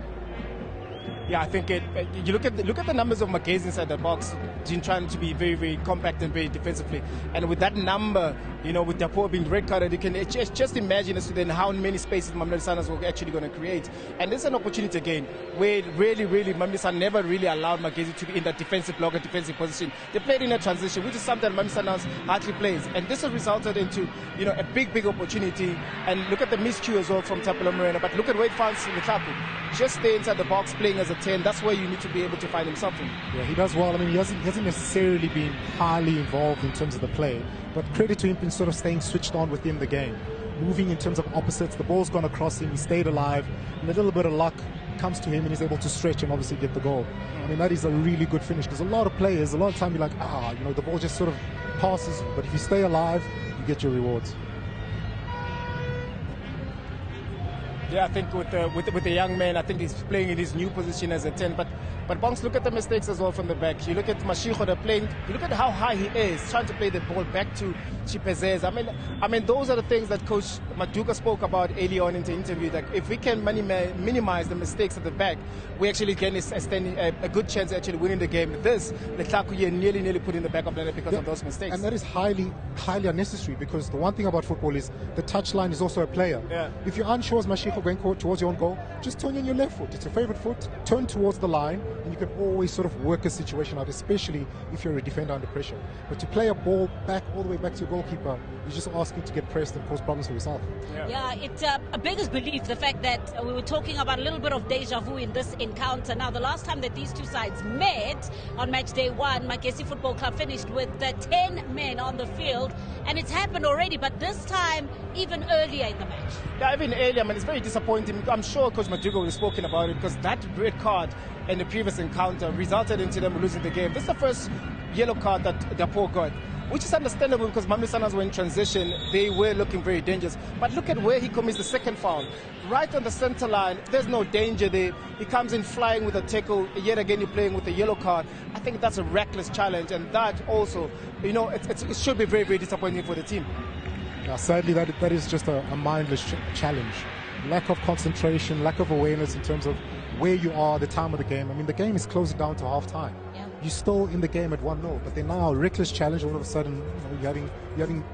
Yeah, I think you look at the numbers of Magesi inside the box, trying to be very compact and very defensively. And with that number, with Dapo being red carded, you can just imagine as to then how many spaces Mamelodi Sundowns were actually going to create. And this is an opportunity again where really Mamelodi Sundowns never really allowed Magesi to be in that defensive block and defensive position. They played in a transition, which is something Mamelodi Sundowns hardly plays. And this has resulted into a big opportunity. And look at the miscue as well from Tapelo Morena. But look at Wade Fans in the tackle. Just stay inside the box playing as a 10. That's where you need to be able to find himself in. Yeah, he does well. I mean, he hasn't necessarily been highly involved in terms of the play, but credit to him in sort of staying switched on within the game. Moving in terms of opposites, the ball's gone across him, he stayed alive, and a little bit of luck comes to him and he's able to stretch and obviously get the goal. I mean, that is a really good finish, because a lot of players, a lot of time you're like, the ball just sort of passes, but if you stay alive, you get your rewards. Yeah, I think with the young man, I think he's playing in his new position as a 10. But Bonks, look at the mistakes as well from the back. You look at Mashiko, they're playing. You look at how high he is, trying to play the ball back to Chipezes. I mean, those are the things that Coach Maduka spoke about early on in the interview. That if we can minimize the mistakes at the back, we actually can stand a good chance of actually winning the game. This, the Tlakuye nearly put in the back of the net because of those mistakes. And that is highly unnecessary, because the one thing about football is the touchline is also a player. Yeah. If you're unsure as Mashiko going towards your own goal, just turn in your left foot. It's your favorite foot. Turn towards the line and you can always sort of work a situation out, especially if you're a defender under pressure. But to play a ball back all the way back to your goalkeeper, you're just asking to get pressed and cause problems for yourself. Yeah, it beggars belief, the fact that we were talking about a little bit of deja vu in this encounter. Now, the last time that these two sides met on match day 1, Magesi Football Club finished with 10 men on the field, and it's happened already, but this time even earlier in the match. Yeah, even earlier, man, it's very disappointing. I'm sure Coach Maduka would have spoken about it, because that red card in the previous encounter resulted into them losing the game. This is the first yellow card that Dapo got, which is understandable because Mamelodi Sundowns were in transition. They were looking very dangerous. But look at where he commits the second foul. Right on the center line, there's no danger there. He comes in flying with a tackle. Yet again, you're playing with a yellow card. I think that's a reckless challenge, and that also, you know, it should be very, very disappointing for the team. Now, sadly, that is just a mindless challenge. Lack of concentration, lack of awareness in terms of where you are, the time of the game. I mean, the game is closing down to half-time. Yeah. You're still in the game at 1-0, but then now a reckless challenge, all of a sudden, you know, you're having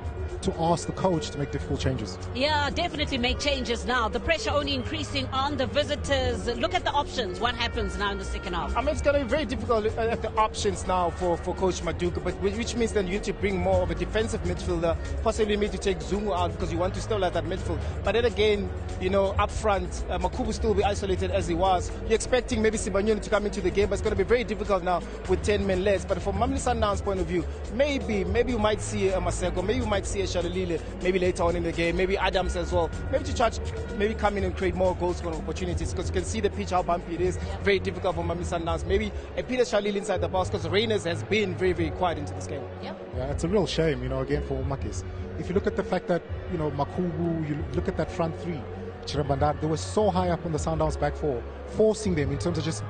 to ask the coach to make difficult changes. Yeah, definitely make changes now. The pressure only increasing on the visitors. Look at the options. What happens now in the second half? I mean, it's going to be very difficult at the options now for Coach Maduka, but which means then you need to bring more of a defensive midfielder, possibly maybe to take Zungu out because you want to still have that midfield. But then again, you know, up front, Makubu still be isolated as he was. You're expecting maybe Sibanyoni to come into the game, but it's going to be very difficult now with 10 men less. But from Mamelodi Sundowns' point of view, maybe you might see a Maseko, maybe you might see a Shalilile, maybe later on in the game, maybe Adams as well. Maybe to charge, maybe come in and create more goal scoring opportunities, because you can see the pitch, how bumpy it is. Very difficult for Mamelodi Sundowns. Maybe a Peter Shalil inside the box, because Reyners has been very, very quiet into this game. Yep. Yeah, it's a real shame, you know, again for Makis. If you look at the fact that, you know, Makubu, you look at that front three, Chirabandar, they were so high up on the Sundowns back four, forcing them in terms of just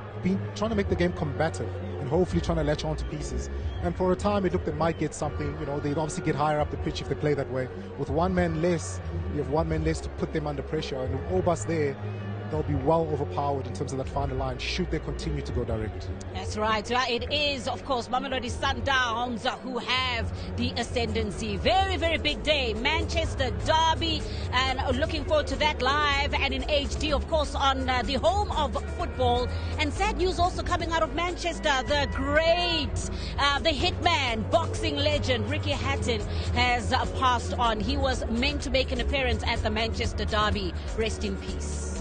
trying to make the game combative and hopefully trying to latch on to pieces. And for a time, it looked they might get something. You know, they'd obviously get higher up the pitch if they play that way. With one man less, you have one man less to put them under pressure. And with Obas there, they'll be well overpowered in terms of that final line should they continue to go direct. That's right. It is, of course, Mamelodi Sundowns who have the ascendancy. Very, very big day. Manchester derby, and looking forward to that live and in HD, of course, on the home of football. And sad news also coming out of Manchester. The great, the hitman, boxing legend, Ricky Hatton has passed on. He was meant to make an appearance at the Manchester derby. Rest in peace.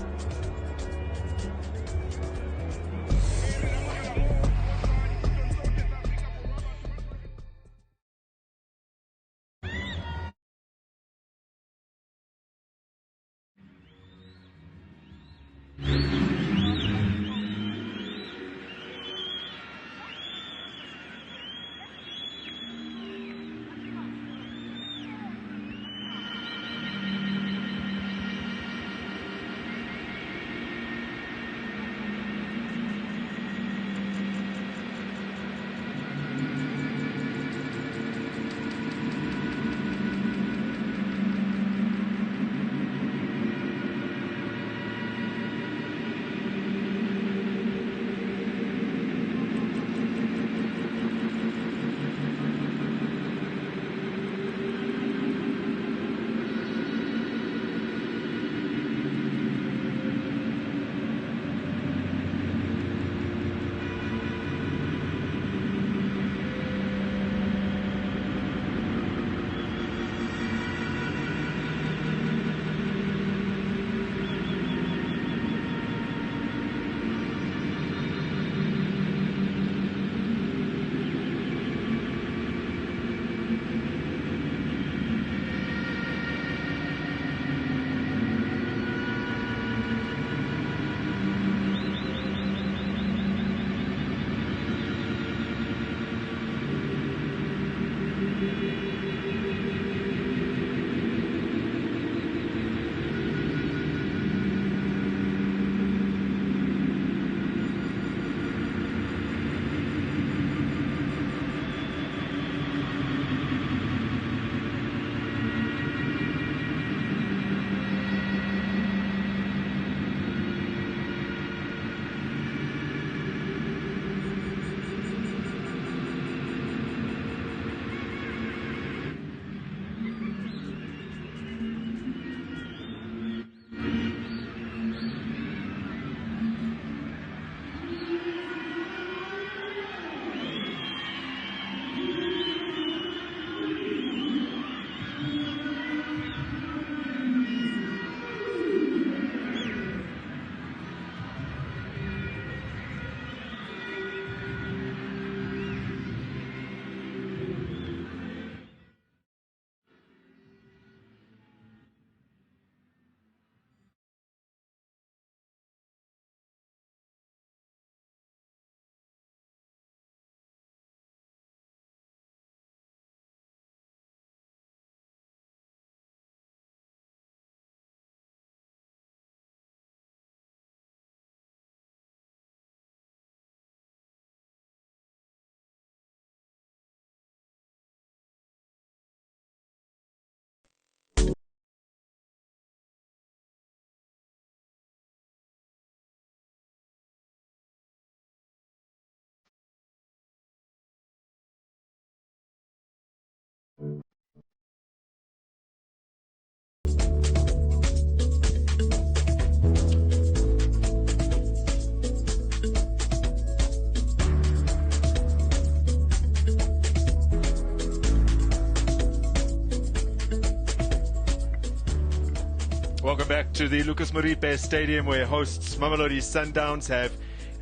back to the Lucas Moripe Stadium, where hosts Mamelodi Sundowns have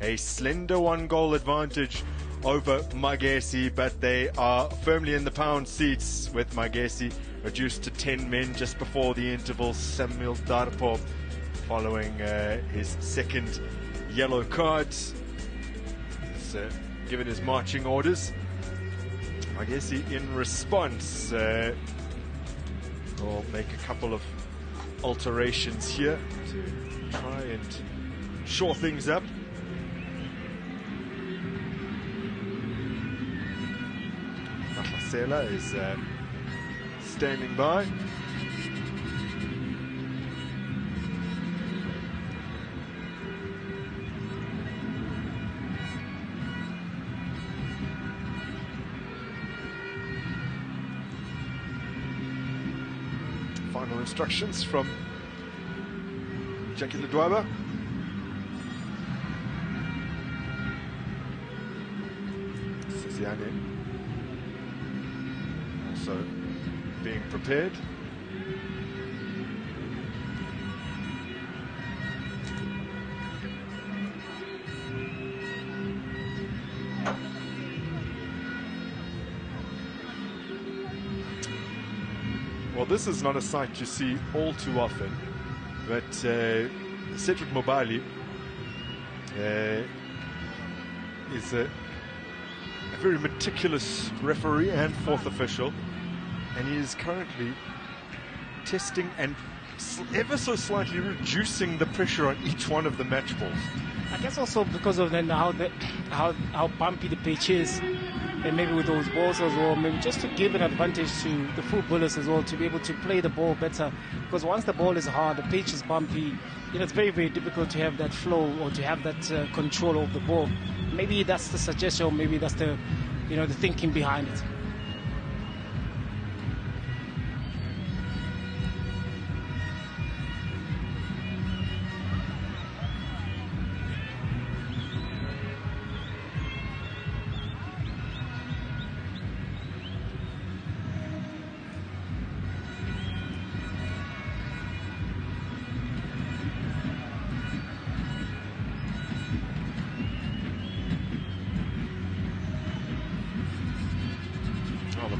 a slender 1-goal advantage over Magesi, but they are firmly in the pound seats, with Magesi reduced to 10 men just before the interval. Samuel Darpo following his second yellow card. He's given his marching orders. Magesi in response will make a couple of alterations here to try and shore things up. Mahlasela is standing by. Final instructions from Jackie Ledwaba. Siziane also being prepared. Well, this is not a sight you see all too often, but Cedric Mobali is a very meticulous referee and fourth official, and he is currently testing and ever so slightly reducing the pressure on each one of the match balls. I guess also because of then how bumpy the pitch is, and maybe with those balls as well, maybe just to give an advantage to the footballers as well, to be able to play the ball better. Because once the ball is hard, the pitch is bumpy, it's very, very difficult to have that flow or to have that control of the ball. Maybe that's the suggestion, maybe that's the, the thinking behind it.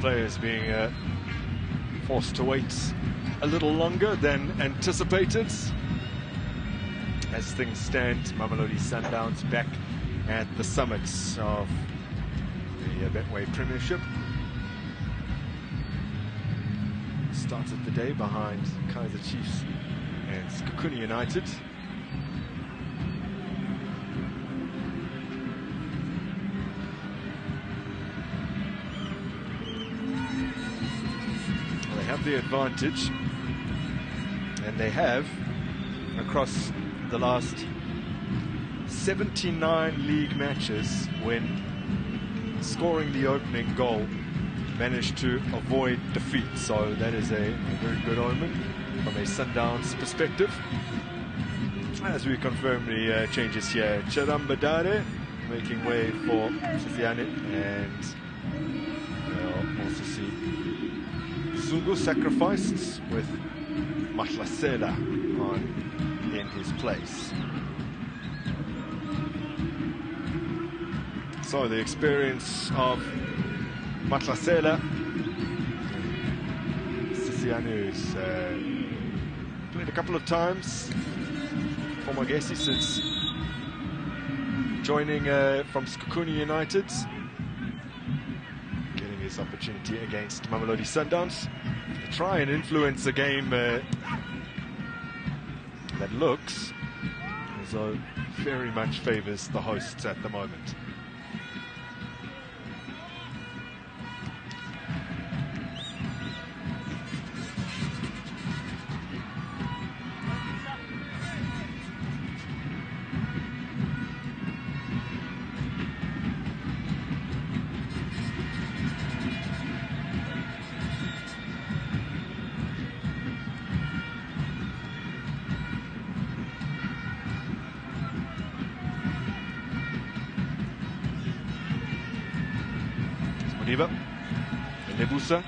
Players being forced to wait a little longer than anticipated. As things stand, Mamelodi Sundowns back at the summits of the Betway Premiership. Started the day behind Kaizer Chiefs and Skukuni United. The advantage, and they have, across the last 79 league matches, when scoring the opening goal, managed to avoid defeat. So that is a very good omen from a Sundowns perspective. As we confirm the changes here, Chirambadare making way for Siziane, and we'll also see Zungu sacrificed with Mahlasela in his place. So the experience of Mahlasela, Sizianu's played a couple of times for Magesi since joining from Skukuni United. His opportunity against Mamelodi Sundowns to try and influence a game that looks as though very much favours the hosts at the moment. Modiba, Nebusa.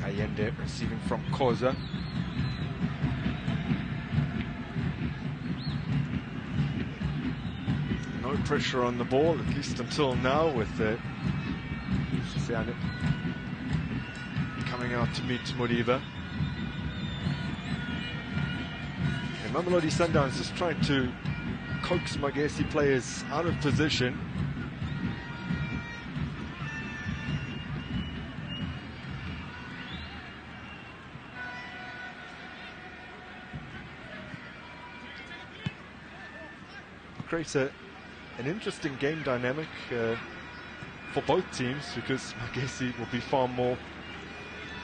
Allende receiving from Koza. No pressure on the ball, at least until now, with Siane coming out to meet Moriba. And Mamelodi Sundowns just trying to coax Magesi players out of position. Creates an interesting game dynamic for both teams, because Magesi will be far more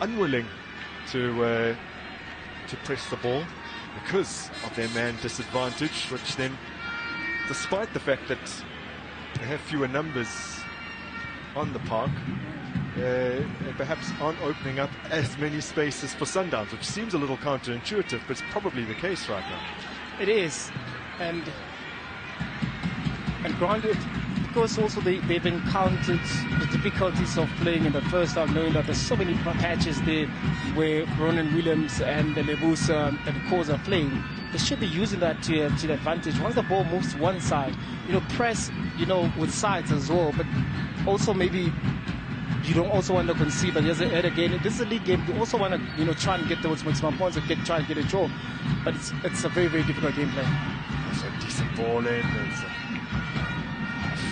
unwilling to press the ball because of their man disadvantage, which then, despite the fact that they have fewer numbers on the park, perhaps aren't opening up as many spaces for Sundowns, which seems a little counterintuitive, but it's probably the case right now. It is, and granted, because also they've encountered the difficulties of playing in the first half, knowing that there's so many patches there where Ronan Williams and Lebusa and Koza are playing. They should be using that to the advantage. Once the ball moves to one side, press, with sides as well, but also maybe you don't also want to concede. But as a game, this is a league game. You also want to, try and get towards maximum points or try and get a draw. But it's a very, very difficult game play. That's a decent ball in. It's a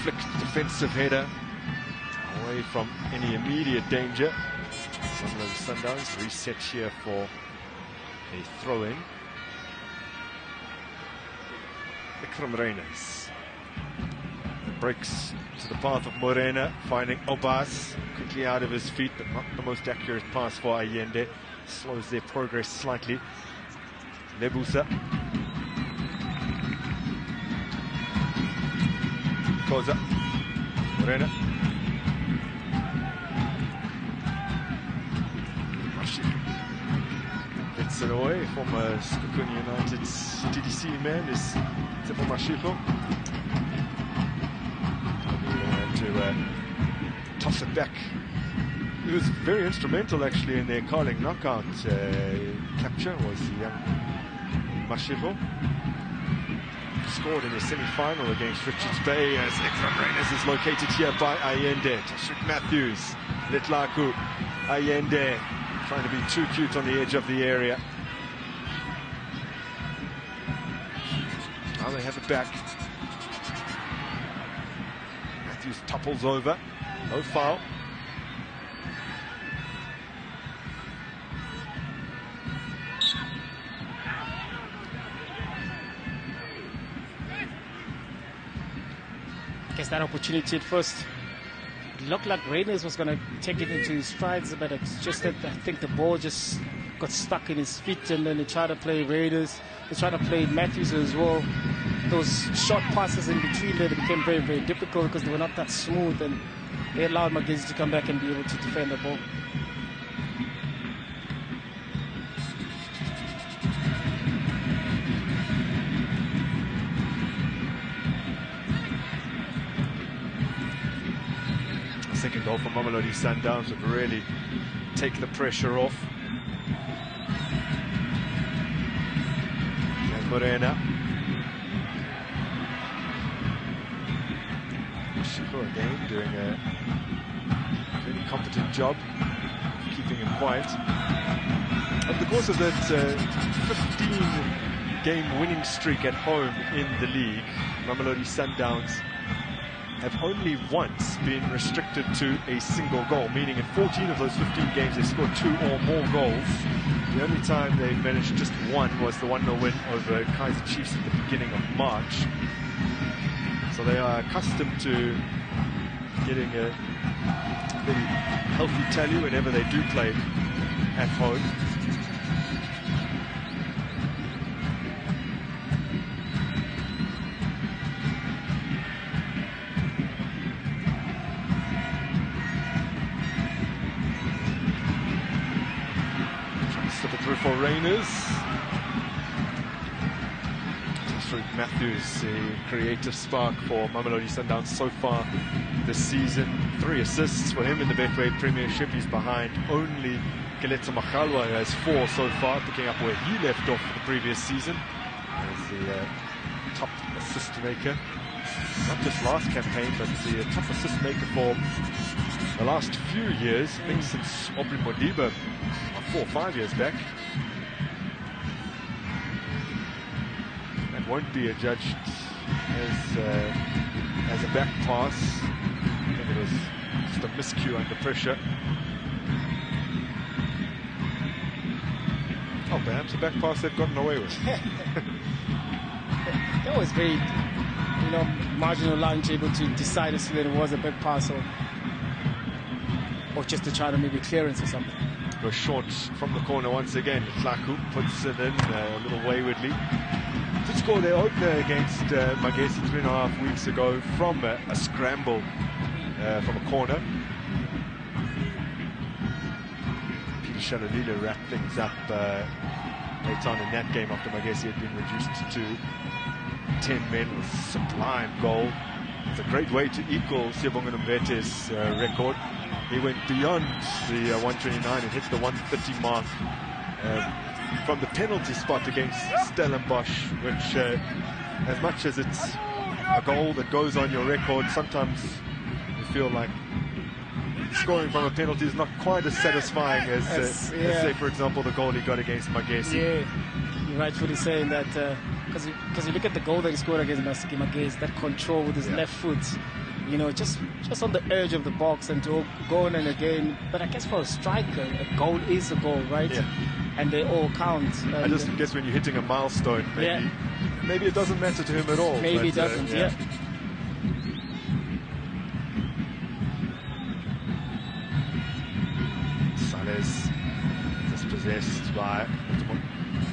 flicked defensive header away from any immediate danger. Mamelodi Sundowns reset here for a throw-in. Ikram Reyners breaks to the path of Morena, finding Obas quickly out of his feet, but not the most accurate pass for Allende. Slows their progress slightly. Lebusa. Koza. Morena. Gets it away from Skukun United's TDC man is Tefo Mashiko. To toss it back. He was very instrumental actually in their Carling knockout capture, was the young Mashiko. Scored in the semi-final against Richards Bay, as Ikram Reyners is located here by Allende. Tashrik Matthews, Litlaku, Allende trying to be too cute on the edge of the area. Now they have it back. Matthews topples over, no foul. Guess that opportunity at first looked like Reyners was going to take it into his strides, but it's just that I think the ball just got stuck in his feet, and then they tried to play Reyners, they tried to play Matthews as well. Those short passes in between there, they became very, very difficult because they were not that smooth, and they allowed Magesi to come back and be able to defend the ball. Second goal for Mamelodi Sundowns would really take the pressure off. And Morena. Mashiko again doing a really competent job of keeping him quiet. Over the course of that 15-game winning streak at home in the league, Mamelodi Sundowns have only once been restricted to a single goal, meaning in 14 of those 15 games they scored 2 or more goals. The only time they managed just one was the 1-0 win over Kaizer Chiefs at the beginning of March. So they are accustomed to getting a very healthy tally whenever they do play at home. For Reyners. Fruit Matthews, the creative spark for Mamelodi Sundowns so far this season. 3 assists for him in the Betway Premiership. He's behind only Keletso Magalwa, who has 4 so far, picking up where he left off the previous season as the top assist maker. Not just last campaign, but the top assist maker for the last few years, I think since Aubrey Modiba 4 or 5 years back. That won't be adjudged as a back pass. I think it was just a miscue under pressure. Oh, perhaps a back pass they've gotten away with. That was very, marginal line to able to decide as to whether it was a back pass or just to try to maybe clearance or something. Goes short from the corner once again. Tlaku puts it in a little waywardly. To score their opener against Magesi 3.5 weeks ago from a scramble from a corner. Peter Shalalila wrapped things up later on in that game after Magesi had been reduced to 10 men with a sublime goal. It's a great way to equal Siyabonga Mbete's record. He went beyond the 129 and hit the 130 mark from the penalty spot against Stellenbosch, which as much as it's a goal that goes on your record, sometimes you feel like scoring from a penalty is not quite as satisfying as say, for example, the goal he got against Magesi. Yeah, you're rightfully saying that, because you look at the goal that he scored against Magesi, that control with his left foot, just on the edge of the box and to go on and again. But I guess for a striker, a goal is a goal, right? Yeah. And they all count. I just guess when you're hitting a milestone, maybe it doesn't matter to him at all. Maybe it doesn't, yeah. Sales dispossessed by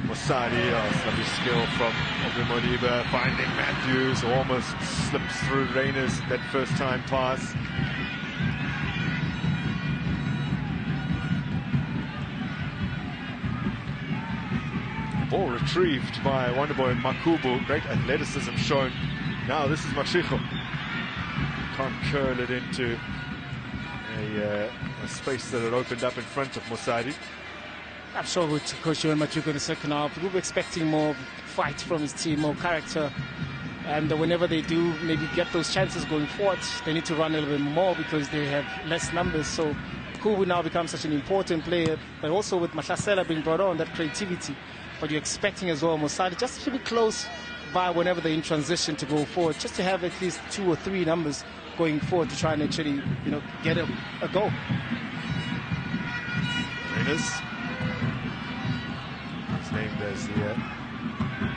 Mosadi. Lovely skill from Aubrey Modiba, finding Matthews, who almost slips through Reyners that first time pass. Ball retrieved by Wonderboy Makubu. Great athleticism shown. Now this is Mashiko. Can't curl it into a space that had opened up in front of Mosadi. I'm sure with Coach Joel Matuka in the second half, we were expecting more fight from his team, more character. And whenever they do maybe get those chances going forward, they need to run a little bit more because they have less numbers. So Kubu now becomes such an important player, but also with Mahlasela being brought on, that creativity. But you're expecting as well Mosadi just to be close by whenever they're in transition to go forward, just to have at least 2 or 3 numbers going forward to try and actually, get a goal. Reyners. Named as the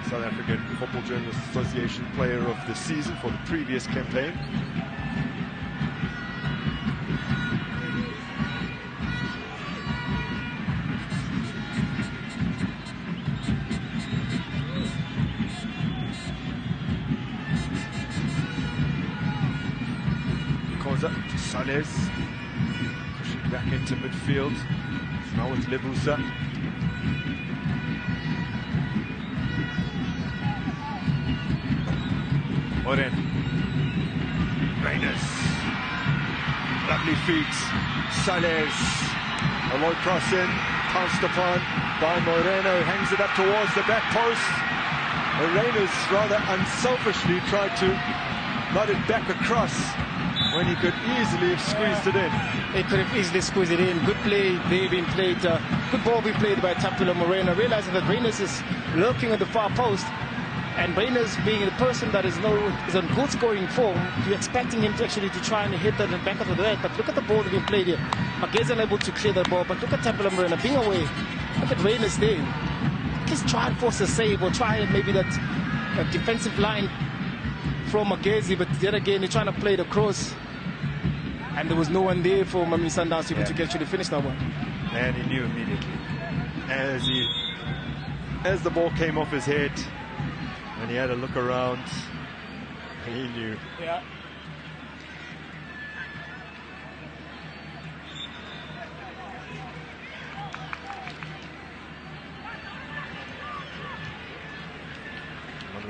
South African Football Journalists Association Player of the Season for the previous campaign. Koza to Sales, pushing back into midfield. Now with Lebusa. Oren. Reyners. Lovely feet. Sales. A low cross in. Pounced upon by Moreno. Hangs it up towards the back post. Reyners rather unselfishly tried to nod it back across when he could easily have squeezed it in. He could have easily squeezed it in. Good play. They've been played. Good ball being played by Tapula Moreno. Realizing that Reyners is looking at the far post. And Reyners being the person that is on good scoring form, you're expecting him to actually try and hit that in the back of the net. But look at the ball that's been played here. Magesi unable to clear the ball, but look at Tapula Moreno being away. Look at Reyners there. Just try and force a save or try and maybe that defensive line from Magesi, but then again, they're trying to play the cross. And there was no one there for Mamelodi Sundowns to actually finish that one. And he knew immediately. As the ball came off his head, and he had a look around, he knew. Yeah.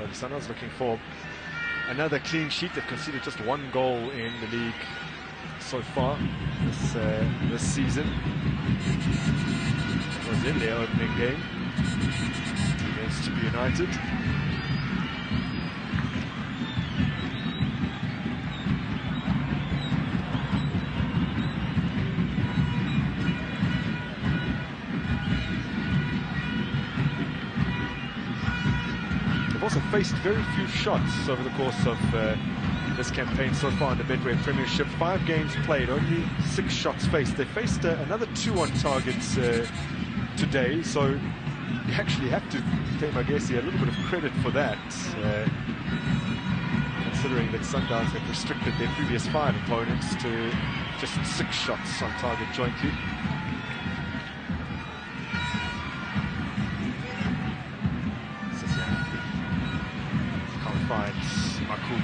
Mamelodi Sundowns looking for another clean sheet. They've conceded just one goal in the league so far this season. It was in their opening game against Chibi United. They've also faced very few shots over the course of this campaign so far in the Betway Premiership. 5 games played, only 6 shots faced. They faced another 2 on targets today, so you actually have to pay Magesi a little bit of credit for that, considering that Sundowns have restricted their previous 5 opponents to just 6 shots on target jointly. Can't find Maku.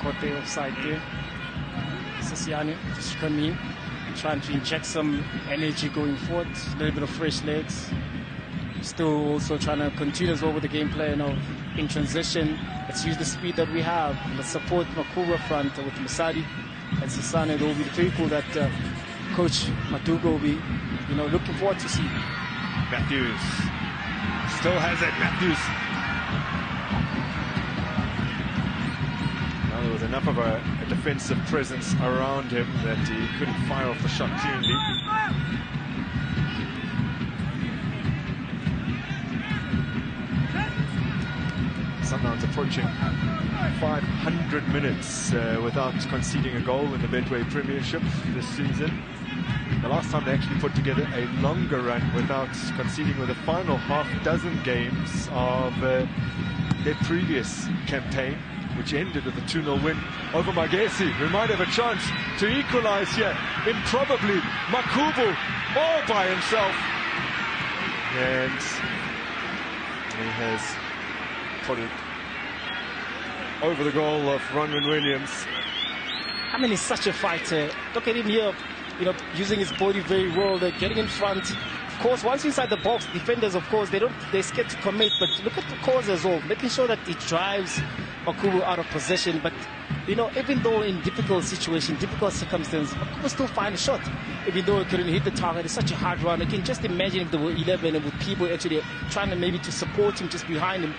Kote offside there. Sisiane just come in, trying to inject some energy going forward, a little bit of fresh legs. Still also trying to continue as well with the game plan of in transition. Let's use the speed that we have. Let's support Makuba front with Musadi and Sisane. It will be very cool that Coach Maduga will be, looking forward to see. Matthews still has it. Matthews. There was enough of a defensive presence around him that he couldn't fire off the shot cleanly. Sundowns approaching 500 minutes without conceding a goal in the Betway Premiership this season. The last time they actually put together a longer run without conceding with the final half dozen games of their previous campaign, which ended with a 2-0 win over Magesi, who might have a chance to equalize here. Improbably, Makubu all by himself. And he has put it over the goal of Ronwen Williams. I mean, he's such a fighter. Look at him here, using his body very well. They're getting in front. Of course, once inside the box, defenders, of course, they're scared to commit. But look at the cause as well, making sure that it drives Makubu out of possession. But even though in difficult situation, difficult circumstances, Makubu still find a shot. Even though he couldn't hit the target, it's such a hard run. I can just imagine if there were 11 and with people actually trying to maybe to support him just behind him,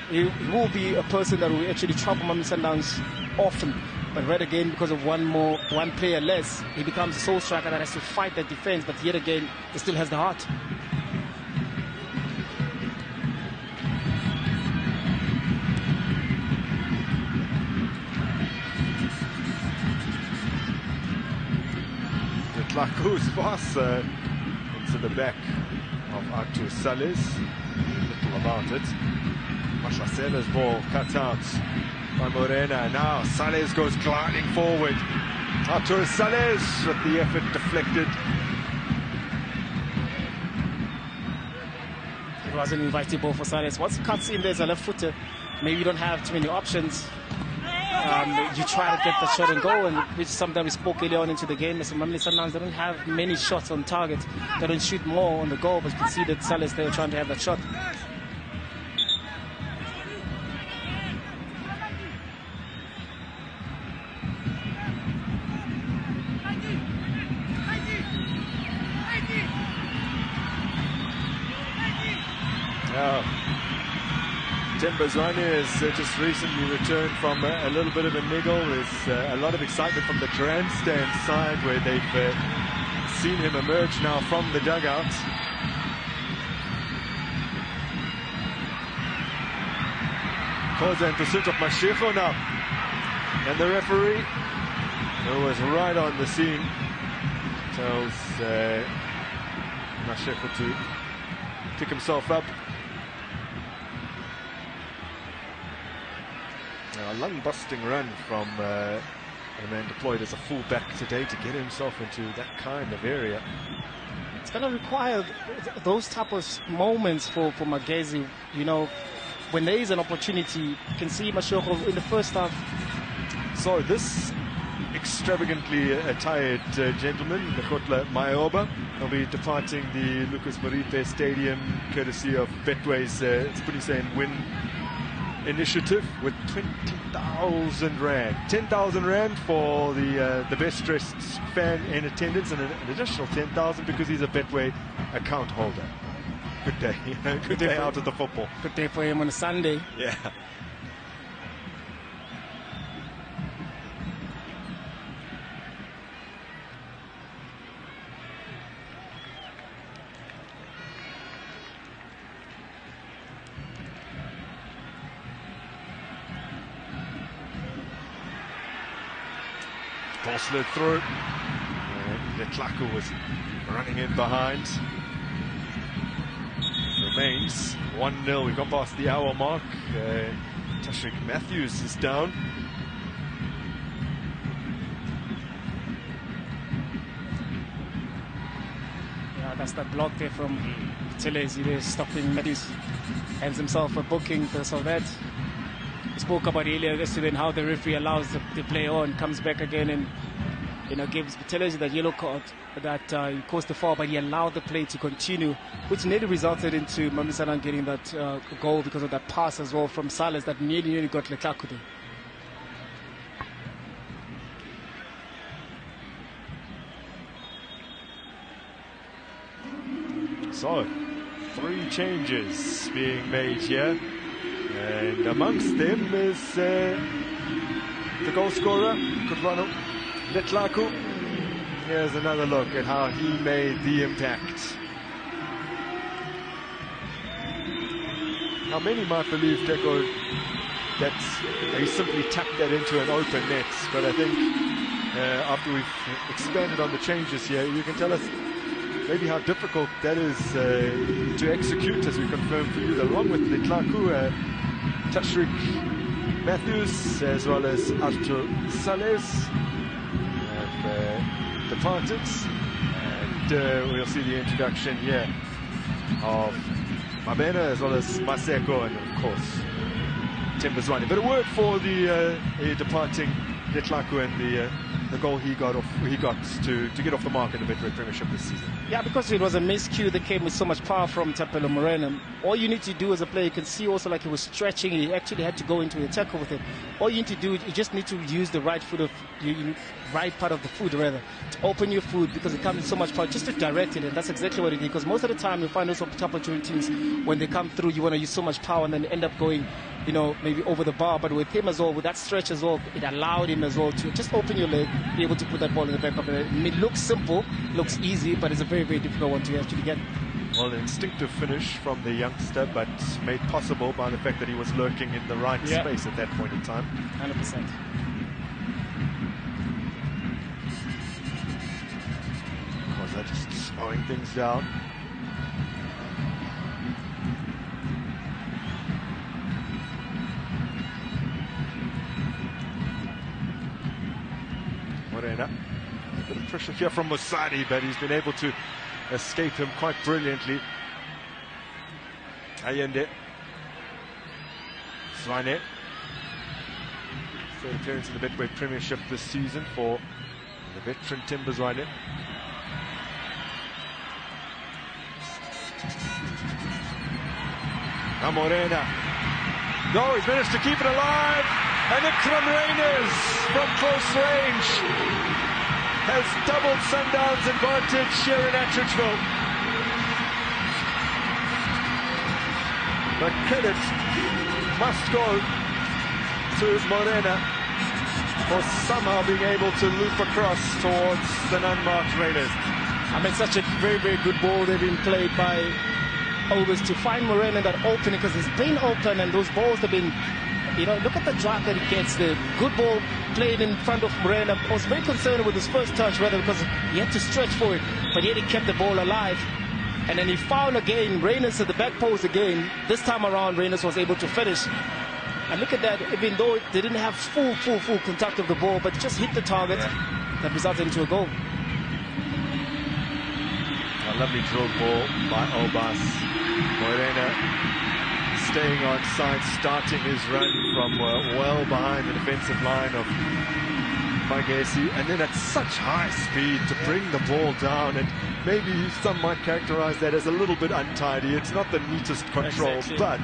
he will be a person that will actually trouble Mamelodi Sundowns often. But right again, because of one player less, he becomes a sole striker that has to fight that defense. But yet again, he still has the heart. Tlaku's pass into the back of Artur Sales. Little about it. Mashasela's ball cut out by Morena. Now Sales goes gliding forward. Artur Sales with the effort deflected. It was an inviting ball for Sales. Once it cuts in, there's a left footer. Maybe you don't have too many options. You try to get the shot and goal, and which sometimes we spoke earlier on into the game. So Mamelodi Sundowns, they don't have many shots on target. They don't shoot more on the goal, but you can see that Sales, they were trying to have that shot. Tembazwane has just recently returned from a little bit of a niggle. There's a lot of excitement from the grandstand side where they've seen him emerge now from the dugout. Koza in pursuit of Mashiko now. And the referee, who was right on the scene, tells Masheko to pick himself up. Now, a lung-busting run from a man deployed as a full-back today to get himself into that kind of area. It's going to require those type of moments for Magesi. You know, when there is an opportunity, you can see Masheko in the first half. So this extravagantly attired gentleman, Lekgotla Mayoba, will be departing the Lucas Moripe Stadium courtesy of Betway's Tsipunisane Win initiative with 20,000 rand. 10,000 rand for the best dressed fan in attendance, and an additional 10,000 because he's a Betway account holder. Good day, good day out of the football. Good day for him on a Sunday. Yeah. Ball slid through. Letlaku was running in behind. Remains 1-0. We've gone past the hour mark. Tashrik Matthews is down. Yeah, that's that block there from Buthelezi there, stopping Matthews. Hands himself a booking, so that we spoke about earlier yesterday and how the referee allows the play on, comes back again and, you know, gives Buthelezi that yellow card that he caused the foul, but he allowed the play to continue, which nearly resulted into Mamelodi Sundowns getting that goal because of that pass as well from Salas that nearly got Letlaku there. So, 3 changes being made here. And amongst them is the goal scorer, Kutlwano Letlaku. Here's another look at how he made the impact. Now many might believe, Deco, that he simply tapped that into an open net, but I think after we've expanded on the changes here, you can tell us maybe how difficult that is to execute, as we confirmed for you, along with Letlaku, Tashrik Matthews, as well as Arthur Sales have departed, and we'll see the introduction here of Mabena as well as Maseko, and of course Tembazwane. But a word for the departing Letlaku and the goal he got to get off the mark in the Betway Premiership this season. Yeah, because it was a miscue that came with so much power from Tapelo Morena. All you need to do as a player, you can see also like he was stretching, he actually had to go into a tackle with it. All you need to do, you just need to use the right foot of right part of the foot rather to open your foot, because it comes with so much power, just to direct it, and that's exactly what it did. Because most of the time you find those opportunities when they come through, you want to use so much power and then end up going, you know, maybe over the bar. But with him as well, with that stretch as well, it allowed him as well to just open your leg, be able to put that ball in the back of it. It looks simple, looks easy, but it's a very, very difficult one to actually get. Well, an instinctive finish from the youngster, but made possible by the fact that he was lurking in the right space at that point in time. 100%. Because they're just slowing things down. Morena. A bit of pressure here from Musadi, but he's been able to escape him quite brilliantly. Ayende. Swane. Third appearance in the Betway Premiership this season for the veteran Tembazwane. Now Morena. No, he's managed to keep it alive. And Ikram Reyners from close range has doubled Sundowns' advantage here in Atteridgeville. But credit must go to Morena for somehow being able to loop across towards the unmarked Raiders. I mean, such a very, very good ball they've been played by August to find Morena that opening, because he's been open and those balls have been You know, look at the drive that he gets, the good ball played in front of Morena. I was very concerned with his first touch, rather because he had to stretch for it, but yet he kept the ball alive. And then he found again Reynolds at the back post again. This time around, Reynolds was able to finish. And look at that, even though they didn't have full contact of the ball, but just hit the target, that resulted into a goal. A lovely drill ball by Obas. Morena staying on side, starting his run from well behind the defensive line of Magesi, and then at such high speed to bring the ball down, and maybe some might characterize that as a little bit untidy. It's not the neatest control, but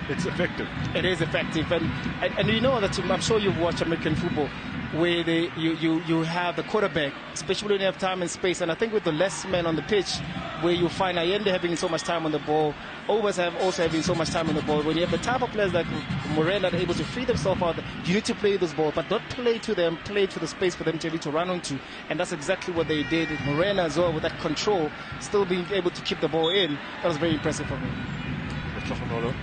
it's effective. It is effective, and you know that I'm sure you've watched American football, where you have the quarterback, especially when you have time and space, and I think with the less men on the pitch, where you find Allende having so much time on the ball, Overs also having so much time on the ball. When you have the type of players like Morena that are able to free themselves out, you need to play this ball, but not play to them, play to the space for them to be able to run onto, and that's exactly what they did. Morena as well, with that control, still being able to keep the ball in. That was very impressive for me.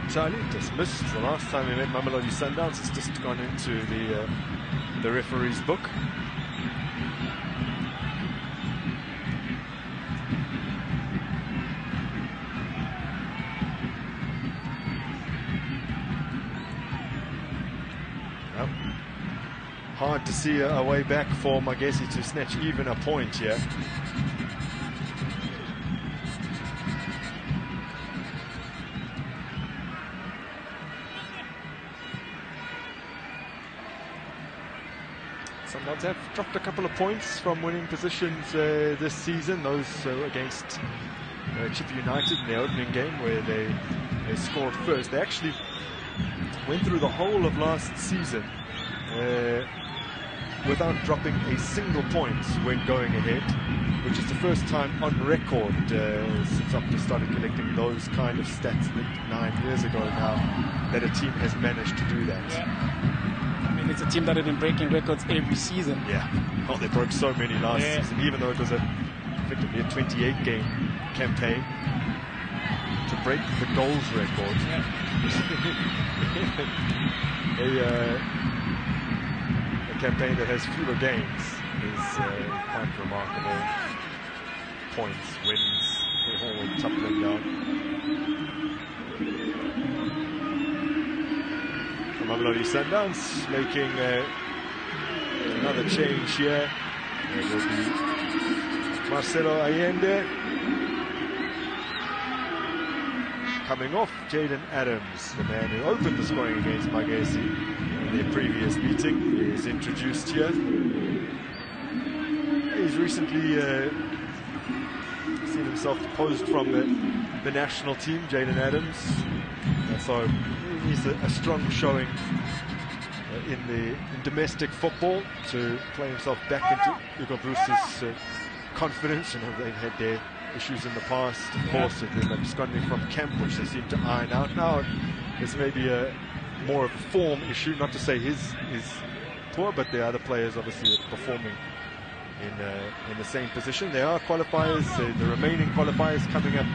Charlie dismissed the last time he met Mamelodi Sundowns. It's just gone into the referee's book. Hard to see a way back for Magesi to snatch even a point here. Sundowns have dropped a couple of points from winning positions this season. Those against Chippa United in their opening game, where they scored first. They actually went through the whole of last season without dropping a single point when going ahead, which is the first time on record since Opta started collecting those kind of stats 9 years ago now that a team has managed to do that. I mean, it's a team that has been breaking records every season. Yeah. Oh, they broke so many last season, even though it was effectively a 28-game campaign. To break the goals record. A campaign that has fewer games is quite remarkable. Points, wins, they're all toppling down. Mamelodi Sundowns making another change here. It will be Marcelo Allende coming off. Jaden Adams, the man who opened the scoring against Magesi in their previous meeting, is introduced here. He's recently seen himself deposed from the national team, Jaden Adams. So he's a strong showing in domestic football to play himself back into Hugo Bruce's confidence. You know, they've had their issues in the past, of course, with them absconding from camp, which they seem to iron out now. There's maybe more of a form issue, not to say his is poor, but the other players obviously are performing in the same position. There are qualifiers, the remaining qualifiers coming up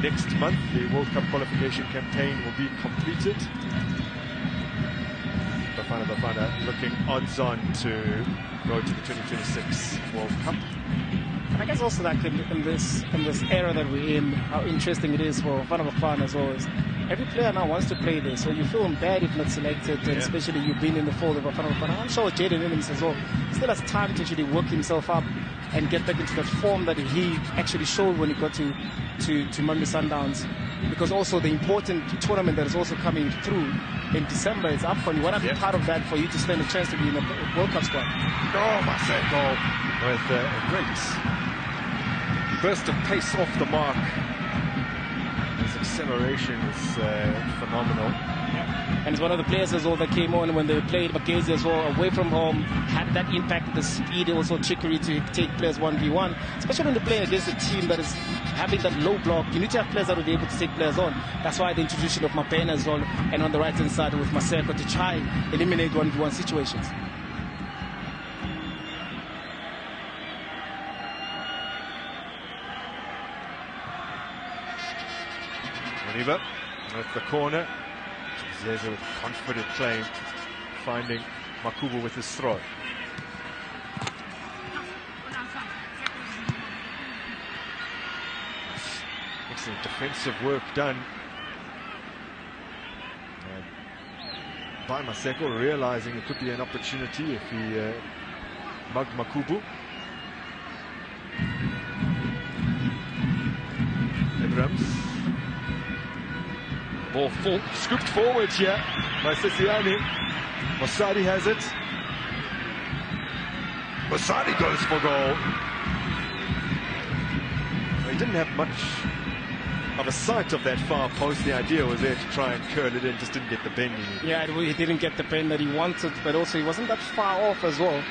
next month. The World Cup qualification campaign will be completed. Bafana looking odds on to go to the 2026 World Cup. And I guess also that in this era that we're in, how interesting it is for Bafana as well is every player now wants to play this, so you feel bad if not selected, and especially you've been in the fold of Bafana. I'm sure Jaden Adams as well still has time to actually work himself up and get back into that form that he actually showed when he got to Mamelodi Sundowns, because also the important tournament that is also coming through in December is AFCON. You want to be part of that for you to stand a chance to be in the World Cup squad. Oh, Marcelo with a great burst of pace off the mark. His acceleration is phenomenal. And it's one of the players as well that came on when they played Magesi as well, away from home, had that impact, the speed, also trickery to take players 1v1, especially when they play against a team that is having that low block. You need to have players that will be able to take players on. That's why the introduction of Mapena as well, and on the right hand side with Maseko to try eliminate 1v1 situations. Oliver with the corner. Zeza with a confident claim, finding Makubu with his throw. Excellent defensive work done. And by Maseko, realizing it could be an opportunity if he mugged Makubu. Abrams. Ball scooped forward here by Sisiani. Mosadi has it. Mosadi goes for goal. He didn't have much of a sight of that far post. The idea was there to try and curl it in, just didn't get the bend he needed. Yeah, he didn't get the bend that he wanted, but also he wasn't that far off as well.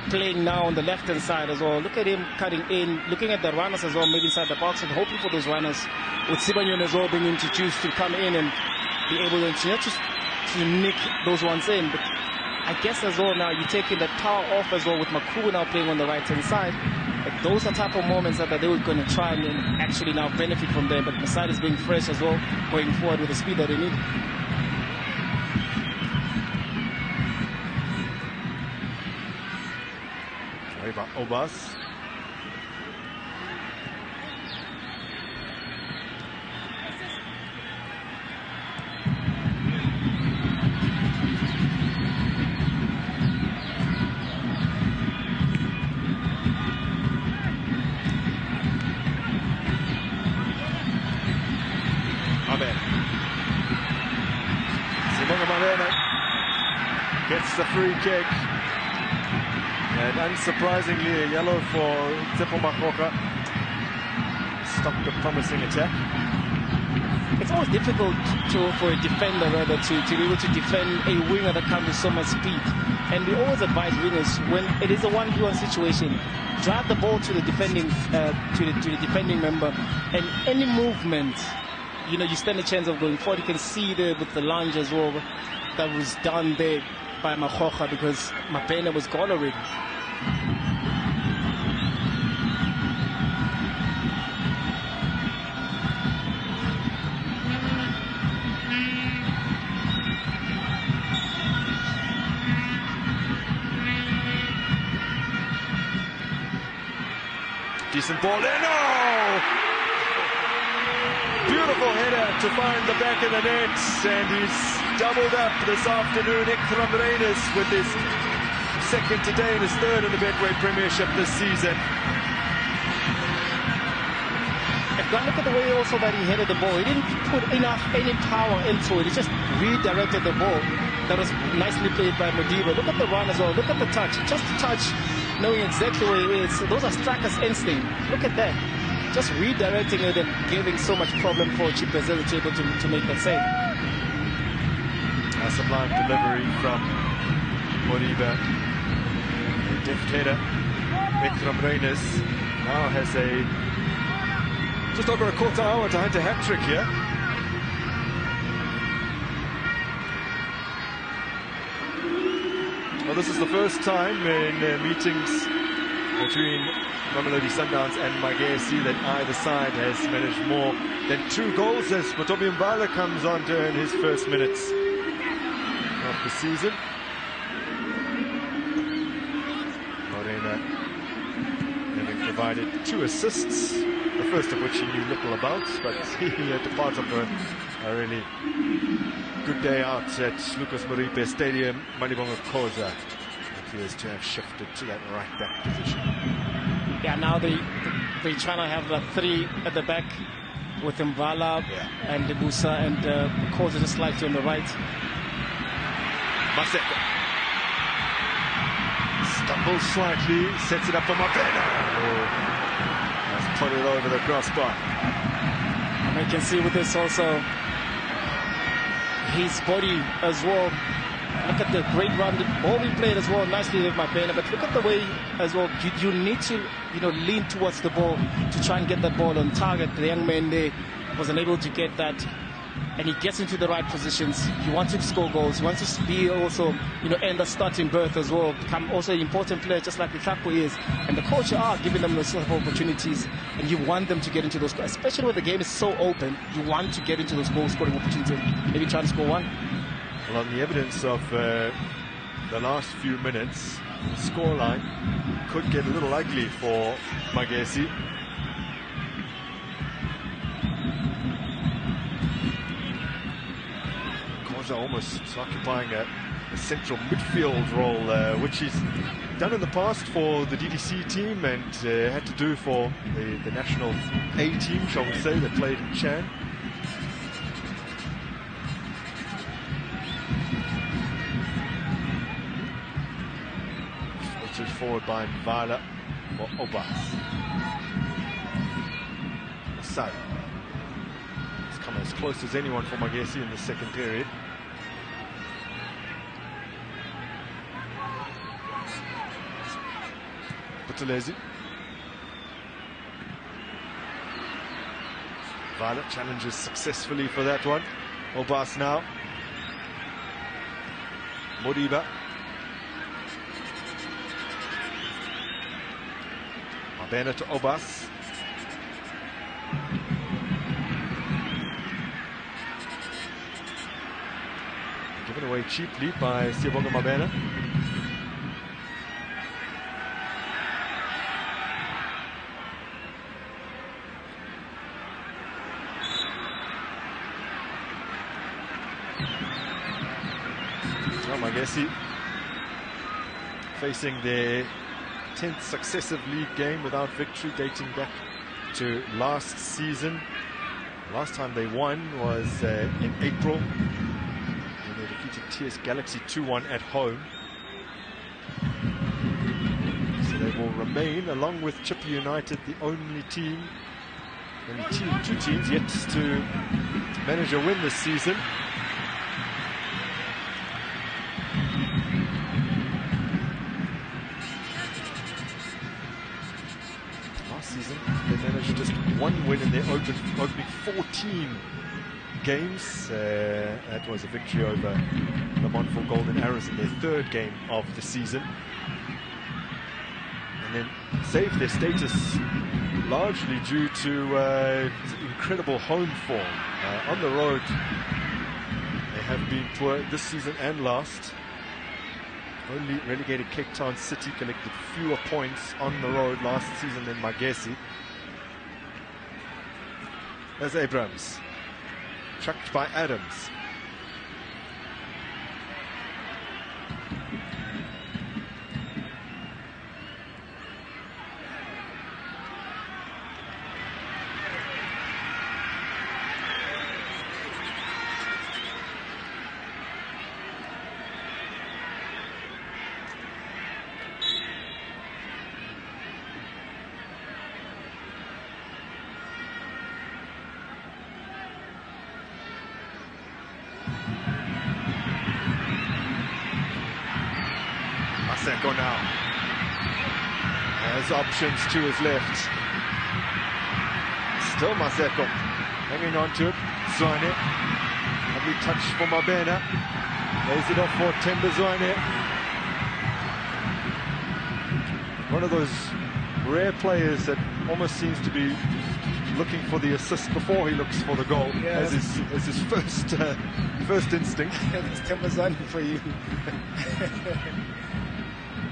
Playing now on the left-hand side as well. Look at him cutting in, looking at the runners as well, maybe inside the box, and hoping for those runners. With Sibanyon as well being introduced to come in and be able to, to nick those ones in. But I guess as well now you're taking the power off as well with Makubu now playing on the right-hand side. But those are type of moments that they were going to try and actually now benefit from them. But Masadi is being fresh as well, going forward with the speed that they need. Sorry about Obas. Gets the free kick, and unsurprisingly a yellow for Tsepo Makgoka. Stopped a promising attack. It's always difficult for a defender rather to be able to defend a winger that comes with so much speed. And we always advise wingers, when it is a 1v1 situation, drive the ball to the defending defending member, and any movement, you stand a chance of going forward. You can see there with the lunge as well that was done there by Makgoka, because Mapena was gone already. Decent ball in. Oh! Beautiful header to find the back of the net, and he's doubled up this afternoon. Ikram Reines with his second today and his third in the Betway Premiership this season. And look at the way also that he headed the ball. He didn't put any power into it. He just redirected the ball. That was nicely played by Modiba. Look at the run as well. Look at the touch. Just a touch, knowing exactly where it is. Those are strikers' instinct. Look at that. Just redirecting it and giving so much problem for Chipezela to be able to make that save. A sublime delivery from Modiba. A deft header. Ikram Reines now has just over a quarter hour to hunt a hat-trick here. Well, this is the first time in meetings between Mamelodi Sundowns and Magesi that either side has managed more than 2 goals as Motobi Mbala comes on to earn his first minutes of the season. Morena having provided 2 assists, the first of which he knew little about, but he departs after a really good day out at Lucas Moripe Stadium. Manibonga Khoza appears to have shifted to that right back position. Yeah, now they're trying to have a 3 at the back with Mbala and Debusa and Khoza just slightly on the right. Maseko stumbles slightly, sets it up for Mapena. Has put it over the crossbar. And you can see with this also his body as well. Look at the great run, the ball we played as well, nicely with Mapena, but look at the way as well, you need to lean towards the ball to try and get that ball on target. The young man there wasn't able to get that, and he gets into the right positions. He wants to score goals, he wants to be also, end the starting berth as well, become also an important player just like Lukaku is, and the coach are giving them those sort of opportunities, and you want them to get into those, especially when the game is so open, you want to get into those goal scoring opportunities, maybe try to score one. Well, on the evidence of the last few minutes, the scoreline could get a little ugly for Magesi. Koza almost occupying a central midfield role, which he's done in the past for the DDC team and had to do for the national A team, shall we say, that played in Chan. Forward by Mvala for Obas. Asad. He's come as close as anyone for Magesi in the second period. Buthelezi. Mvala challenges successfully for that one. Obas now. Modiba. Mabena to Obas. Given away cheaply by Siyabonga Mabena. Well, Magesi facing their 10th successive league game without victory, dating back to last season. Last time they won was in April when they defeated TS Galaxy 2-1 at home. So they will remain, along with Chippa United, the only team, two teams yet to manage a win this season. Season they managed just one win in their opening 14 games. That was a victory over the Montfort Golden Arrows in their third game of the season, and then saved their status largely due to incredible home form. On the road they have been poor this season and last. Only relegated Cape Town City collected fewer points on the road last season than Magesi. There's Abrams, chucked by Adams. Maseko now has options to his left. Still Maseko hanging on to it. Zwane, lovely touch for Mabena. Lays it off for Themba Zwane. One of those rare players that almost seems to be looking for the assist before he looks for the goal, as his first instinct. It's Themba Zwane for you.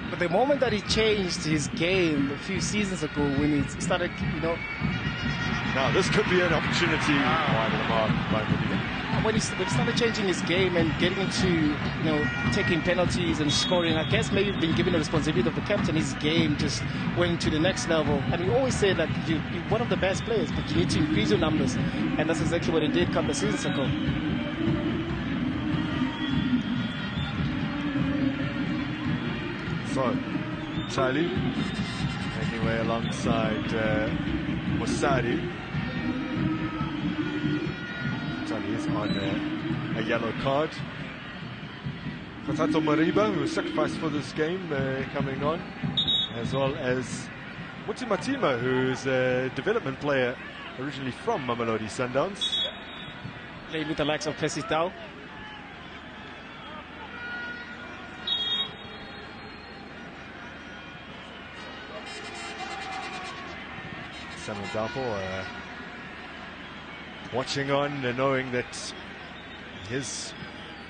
But the moment that he changed his game a few seasons ago, when he started, now this could be an opportunity wide of the mark by Modiba. When he started changing his game and getting into, taking penalties and scoring, I guess maybe being given the responsibility of the captain, his game just went to the next level. And we always say that you're one of the best players, but you need to increase your numbers. And that's exactly what he did a couple of seasons ago. So, Charlie making way alongside Musari. Charlie is on a yellow card. Katato Mariba, who was sacrificed for this game, coming on, as well as Muti Matima, who's a development player originally from Mamelodi Sundowns. Played with the likes of Percy Tau. Samuel Dapo watching on and knowing that his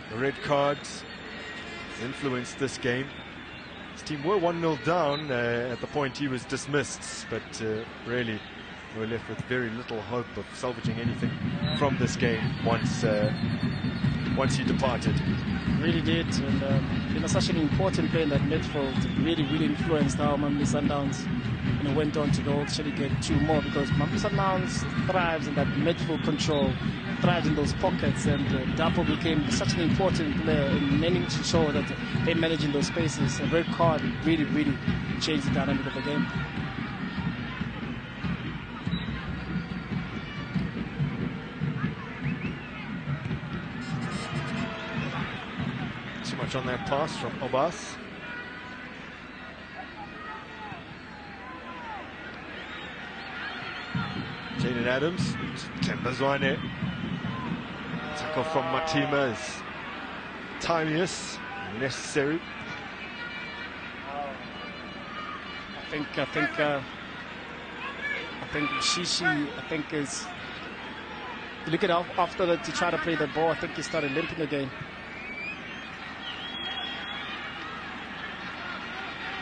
The red card influenced this game. His team were 1-0 down at the point he was dismissed, but really were left with very little hope of salvaging anything from this game once he departed. Really did, and such an important player in that midfield. Really influenced how Mamelodi Sundowns went on to go actually get 2 more, because Mamelodi Sundowns thrives in that midfield control, thrives in those pockets, and Dapo became such an important player in managing to show that they're managing those spaces. A red card really changed the dynamic of the game. Too much on that pass from Obas. Jaden Adams, Tembazwane. Tackle from Matima is tiniest, necessary. I think Shishi, is, you look at after that to try to play the ball, I think he started limping again.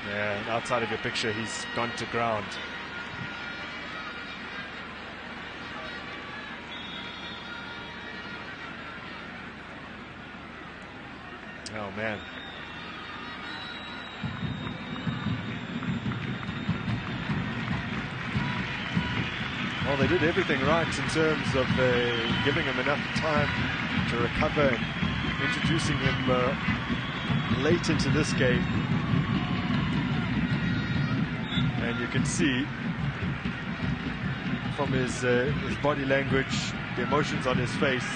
Yeah, outside of your picture, he's gone to ground. Oh, man. Well, they did everything right in terms of giving him enough time to recover, introducing him late into this game. And you can see from his body language, the emotions on his face,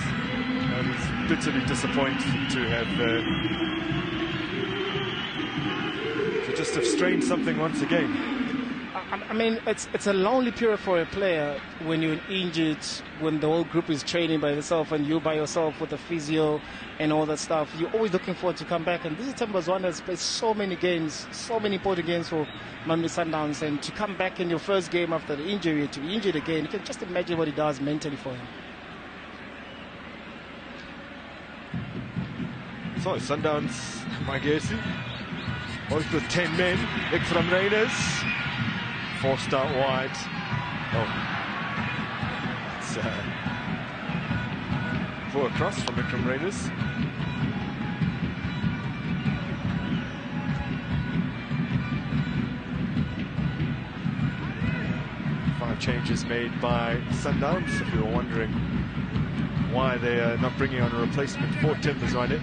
and he's bitterly disappointed to just have strained something once again. I mean, it's a lonely period for a player when you're injured, when the whole group is training by themselves and you by yourself with the physio and all that stuff. You're always looking forward to come back. And this is Tembazwane that's played so many games, so many important games for Mamelodi Sundowns. And to come back in your first game after the injury, to be injured again, you can just imagine what it does mentally for him. So, Sundowns, Magesi, both with 10 men. Vikram Reyners, forced out wide. Oh, it's poor cross from Vikram Reyners. Five changes made by Sundowns, if you were wondering why they are not bringing on a replacement for Tembazwane.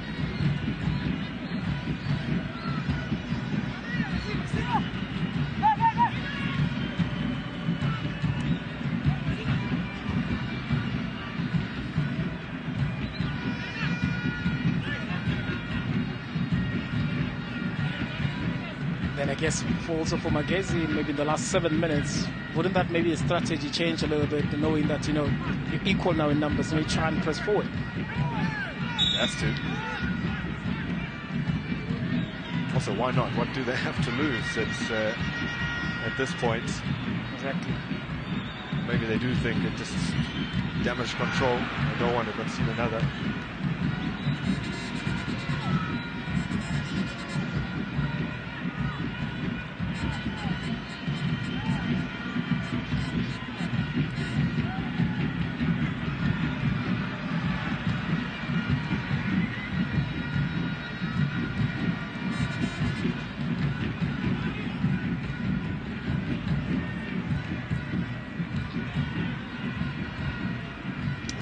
Then I guess also for Magesi, maybe in the last 7 minutes, wouldn't that maybe a strategy change a little bit, knowing that, you're equal now in numbers, and you try and press forward? Has to. Also, why not? What do they have to lose? It's at this point. Exactly. Maybe they do think it just damage control. I don't want to concede another.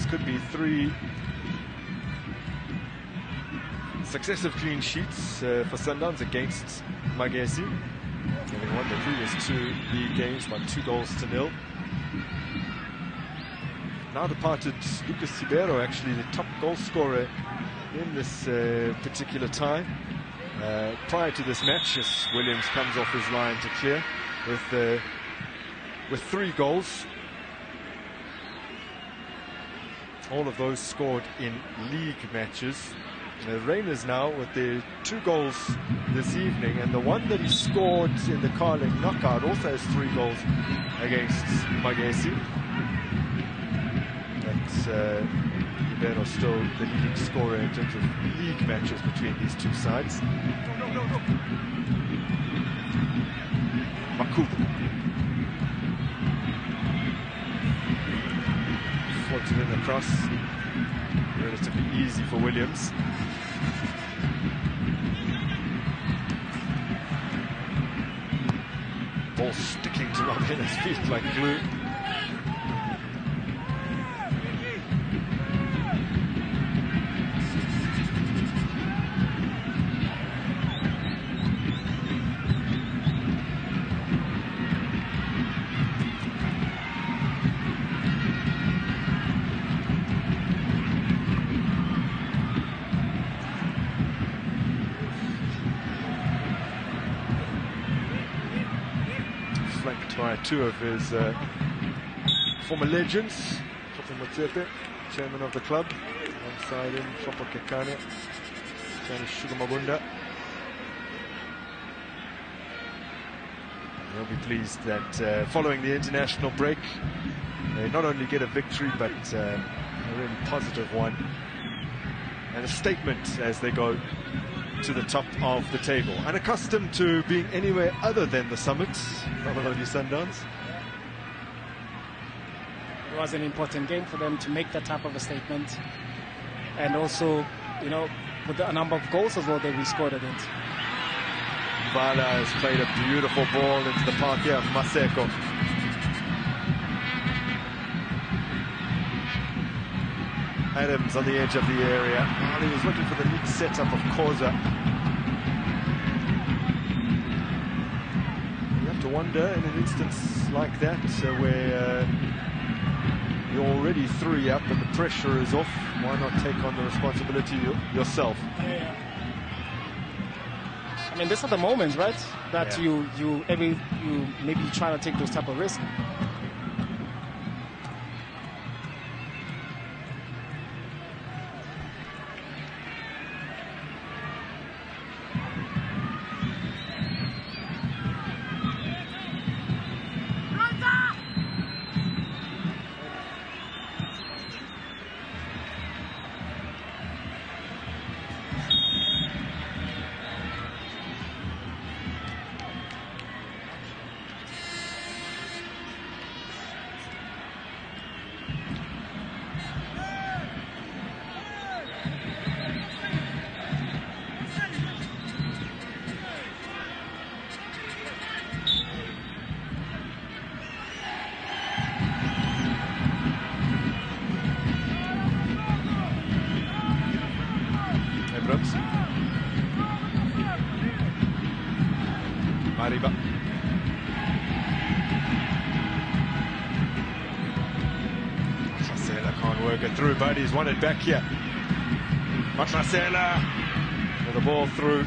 Could be 3 successive clean sheets for Sundowns against Magesi, having won the previous 2 league games by 2-0. Now departed Lucas Sibero, actually the top goal scorer in this particular tie. Prior to this match, as Williams comes off his line to clear with 3 goals. All of those scored in league matches. Reyners now with the 2 goals this evening, and the one that he scored in the Carling knockout also has 3 goals against Magesi. That's Ribeiro still the leading scorer in terms of league matches between these two sides. Makubu floated in across, relatively easy for Williams. Ball sticking to Robina's feet like glue. Flanked by two of his former legends, Chopo Motsepe, chairman of the club, alongside him Chopo Kekane, Jani Shugamabunda. They'll be pleased that following the international break, they not only get a victory but a really positive one and a statement as they go to the top of the table. Unaccustomed to being anywhere other than the summit, Mamelodi Sundowns. It was an important game for them to make that type of a statement, and also, you know, with a number of goals as well that we scored at it. Vala has played a beautiful ball into the path here of Maseko. Adams on the edge of the area. Well, he was looking for the neat setup of Koza. You have to wonder in an instance like that where you're already 3 up and the pressure is off, why not take on the responsibility yourself? Yeah. I mean, these are the moments, right, that you maybe try to take those type of risks. Mariba. Matrasela can't work it through, but he's won it back here. Matrasela with the ball through.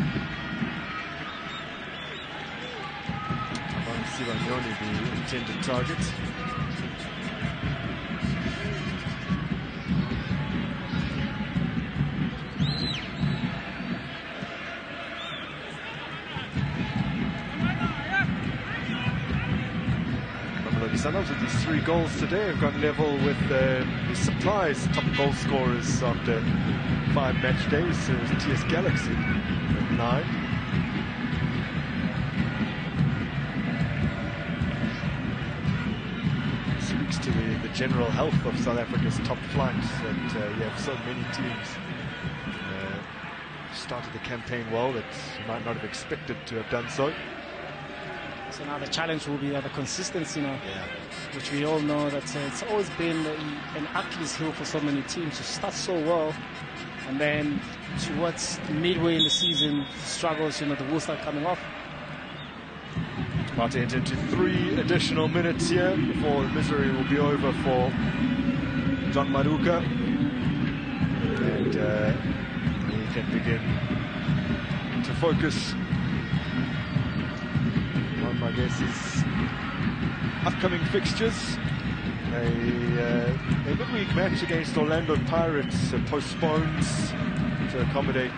Sivanyoni, the intended target. Sundowns with these 3 goals today have gone level with the surprise top goal scorers after 5 match days. TS Galaxy with 9. Speaks to the general health of South Africa's top flight that you have so many teams started the campaign well that you might not have expected to have done so. So now the challenge will be the consistency now, which we all know that it's always been an Achilles heel for so many teams to start so well, and then towards midway in the season, struggles, the wheels start coming off. About to enter into 3 additional minutes here before the misery will be over for John Maduka, and he can begin to focus on Magesi's upcoming fixtures. A midweek match against Orlando Pirates postponed to accommodate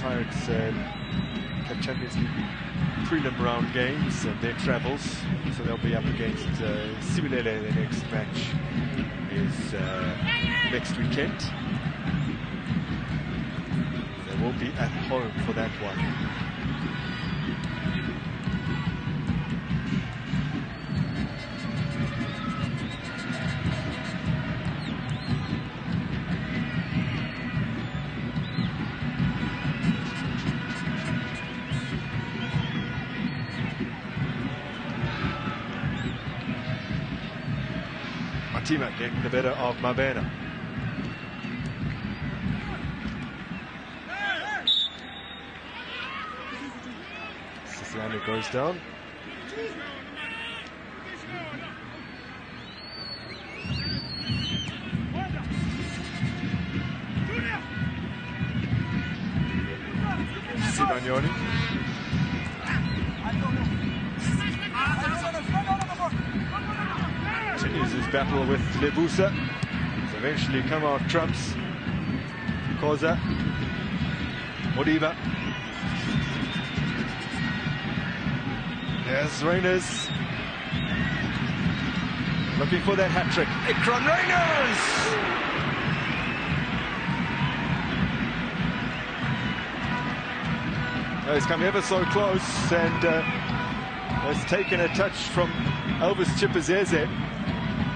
Pirates Champions League prelim round games and their travels, so they'll be up against Sibilele. Their next match is next weekend. They will be at home for that one. Matima getting the better of Mabena. Siciliano goes down. Simagnoni. Continues his battle with Lebusa. He's eventually come out trumps. Koza. Modiba. There's Reyners. Looking for that hat-trick. Ikram Reyners! He's come ever so close and has taken a touch from Elvis Chipazeze.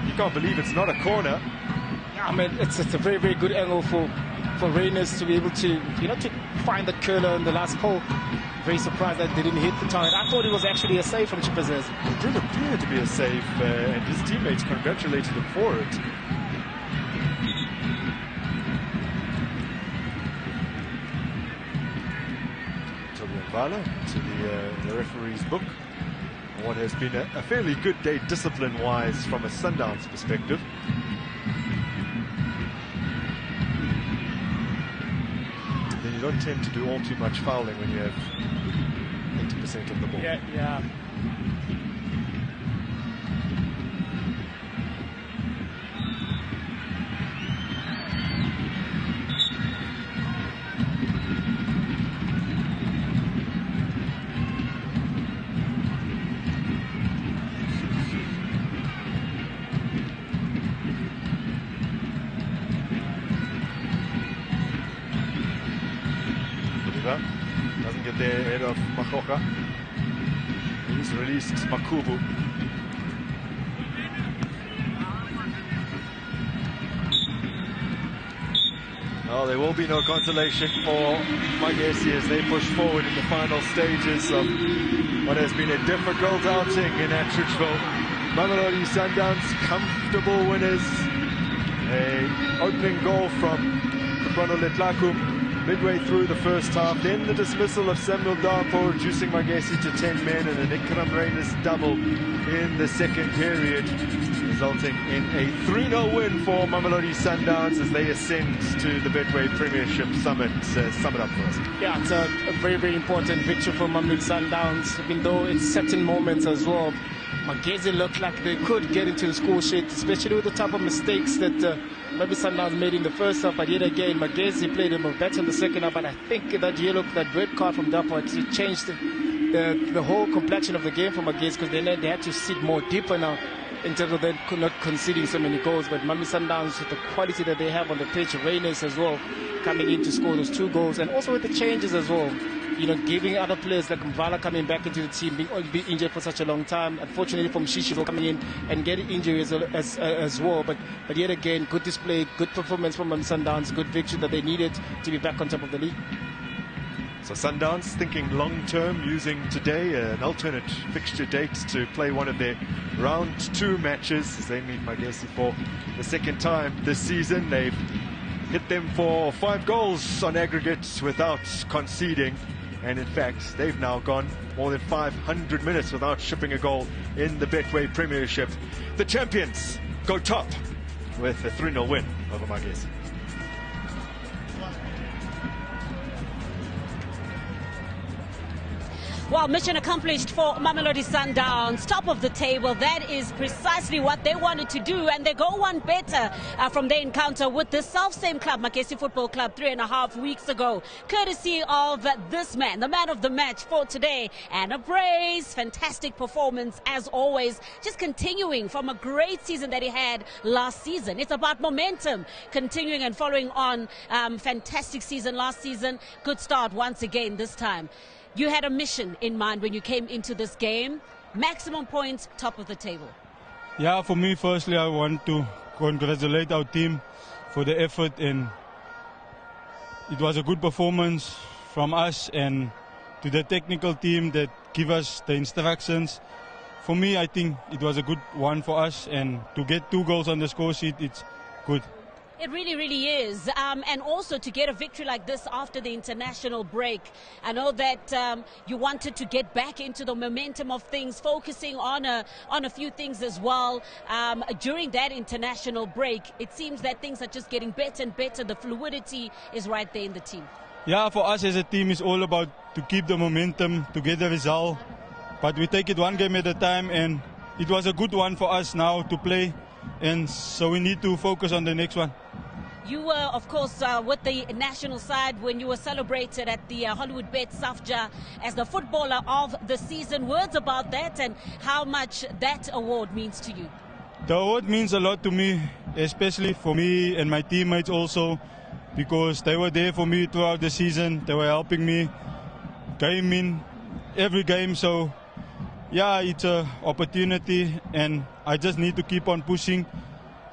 You can't believe it's not a corner. I mean, it's a very, very good angle for Reyners to be able to, to find the curler in the last pole. Very surprised that they didn't hit the target. I thought it was actually a save from Chipazeze. It did appear to be a save, and his teammates congratulated him for it. Vala to the referee's book. What has been a fairly good day discipline-wise from a Sundowns perspective. Then you don't tend to do all too much fouling when you have 80% of the ball. Yeah. Doesn't get there ahead of Makoka. He's released Makubu. Well, there will be no consolation for Magesi as they push forward in the final stages of what has been a difficult outing in Atteridgeville. Mamelodi Sundowns, comfortable winners. An opening goal from Kuprono Letlakum midway through the first half, then the dismissal of Samuel Darpo, reducing Magesi to 10 men, and an Ikram Reyners double in the second period, resulting in a 3-0 win for Mamelodi Sundowns as they ascend to the Betway Premiership Summit. Sum it up for us. Yeah, it's a very, very important victory for Mamelodi Sundowns, even though in certain moments as well, Magesi looked like they could get into the score sheet, especially with the type of mistakes that maybe Sundowns made in the first half. But yet again, Magesi played a bit better in the second half. But I think that red card from Darpo actually changed the whole complexion of the game for Magesi, because they had to sit more deeper now in terms of them not conceding so many goals. But Mamelodi Sundowns, with the quality that they have on the pitch, Reyners as well, coming in to score those 2 goals, and also with the changes as well. Giving other players like Mvala coming back into the team, being injured for such a long time. Unfortunately, from Shishivo coming in and getting injuries as well. But yet again, good display, good performance from Sundowns, good victory that they needed to be back on top of the league. So Sundowns thinking long-term, using today an alternate fixture date to play one of their round 2 matches as they meet Magesi for the second time this season. They've hit them for 5 goals on aggregate without conceding. And in fact, they've now gone more than 500 minutes without shipping a goal in the Betway Premiership. The champions go top with a 3-0 win over Magesi. Well, mission accomplished for Mamelodi Sundowns, top of the table. That is precisely what they wanted to do, and they go one better from their encounter with the self-same club, Magesi Football Club, 3.5 weeks ago, courtesy of this man, the man of the match for today, and a praise. Fantastic performance as always, just continuing from a great season that he had last season. It's about momentum, continuing and following on. Fantastic season last season, good start once again this time. You had a mission in mind when you came into this game. Maximum points, top of the table. Yeah, for me, firstly, I want to congratulate our team for the effort, and it was a good performance from us and to the technical team that give us the instructions. For me, I think it was a good one for us, and to get 2 goals on the score sheet, it's good. It really, really is. And also to get a victory like this after the international break. I know that you wanted to get back into the momentum of things, focusing on a few things as well. During that international break, it seems that things are just getting better and better. The fluidity is right there in the team. Yeah, for us as a team, it's all about to keep the momentum, to get the result. But we take it one game at a time, and it was a good one for us now to play. And so we need to focus on the next one. You were, of course, with the national side when you were celebrated at the Hollywood Bet Safja as the footballer of the season. Words about that and how much that award means to you? The award means a lot to me, especially for me and my teammates also, because they were there for me throughout the season. They were helping me game in every game. So, yeah, it's an opportunity, and I just need to keep on pushing,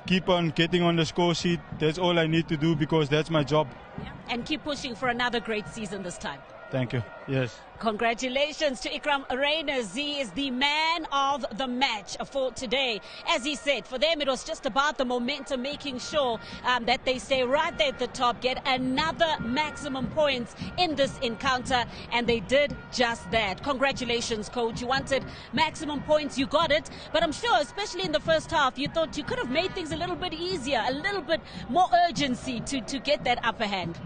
keep on getting on the score sheet. That's all I need to do, because that's my job. Yeah. And keep pushing for another great season this time. Thank you. Yes. Congratulations to Ikram Reyners. He is the man of the match for today. As he said, for them it was just about the momentum, making sure that they stay right there at the top, get another maximum points in this encounter, and they did just that. Congratulations, coach. You wanted maximum points, you got it, but I'm sure, especially in the first half, you thought you could have made things a little bit easier, a little bit more urgency to get that upper hand.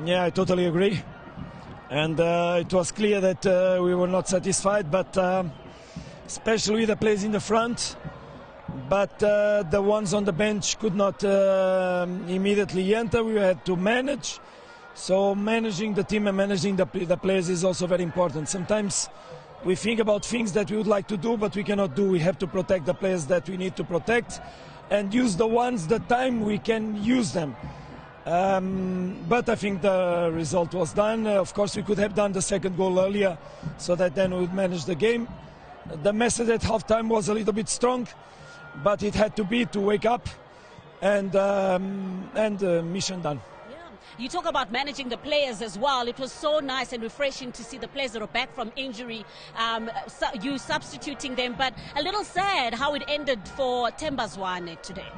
Yeah, I totally agree. And it was clear that we were not satisfied, but especially with the players in the front. But the ones on the bench could not immediately enter. We had to manage. So managing the team and managing the players is also very important. Sometimes we think about things that we would like to do, but we cannot do. We have to protect the players that we need to protect and use the ones the time we can use them. But I think the result was done. Of course, we could have done the second goal earlier, so that then we would manage the game. The message at halftime was a little bit strong, but it had to be to wake up, and mission done. Yeah. You talk about managing the players as well. It was so nice and refreshing to see the players that are back from injury, you substituting them, but a little sad how it ended for Tembazwane today.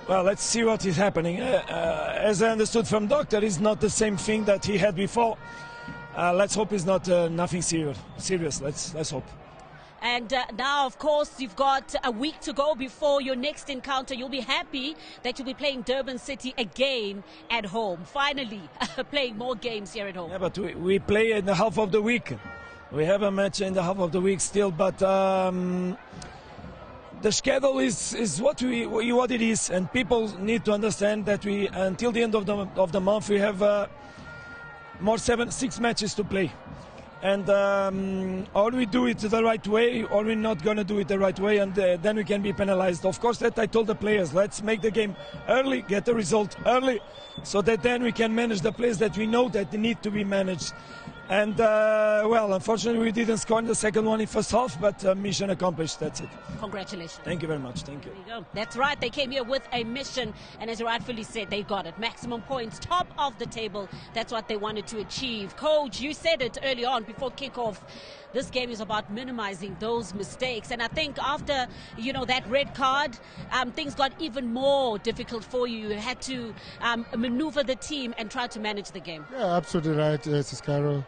Well, let's see what is happening. As I understood from doctor, it's not the same thing that he had before. Let's hope it's not nothing serious. Let's hope. And now, of course, you've got a week to go before your next encounter. You'll be happy that you'll be playing Durban City again at home. Finally, playing more games here at home. Yeah, but we play in the half of the week. We have a match in the half of the week still, but the schedule is what it is, and people need to understand that we, until the end of the month, we have more 6 matches to play, and or we do it the right way, or we're not going to do it the right way, and then we can be penalized. Of course, that I told the players, let's make the game early, get the result early, so that then we can manage the players that we know that need to be managed. And, well, unfortunately, we didn't score in the second one in first half, but mission accomplished. That's it. Congratulations. Thank you very much. Thank you. There you go. That's right. They came here with a mission, and as you rightfully said, they got it. Maximum points, top of the table. That's what they wanted to achieve. Coach, you said it early on before kickoff. This game is about minimizing those mistakes. And I think after, that red card, things got even more difficult for you. You had to maneuver the team and try to manage the game. Yeah, absolutely right, Siskaro.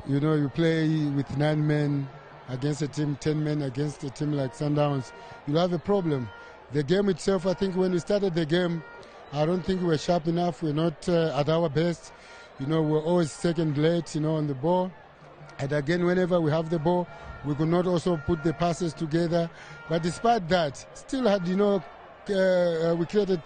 You play with 9 men against a team, 10 men against a team like Sundowns. You'll have a problem. The game itself, I think when we started the game, I don't think we were sharp enough. We're not at our best. We're always second late, on the ball. And again, whenever we have the ball, we could not also put the passes together. But despite that, still had, we created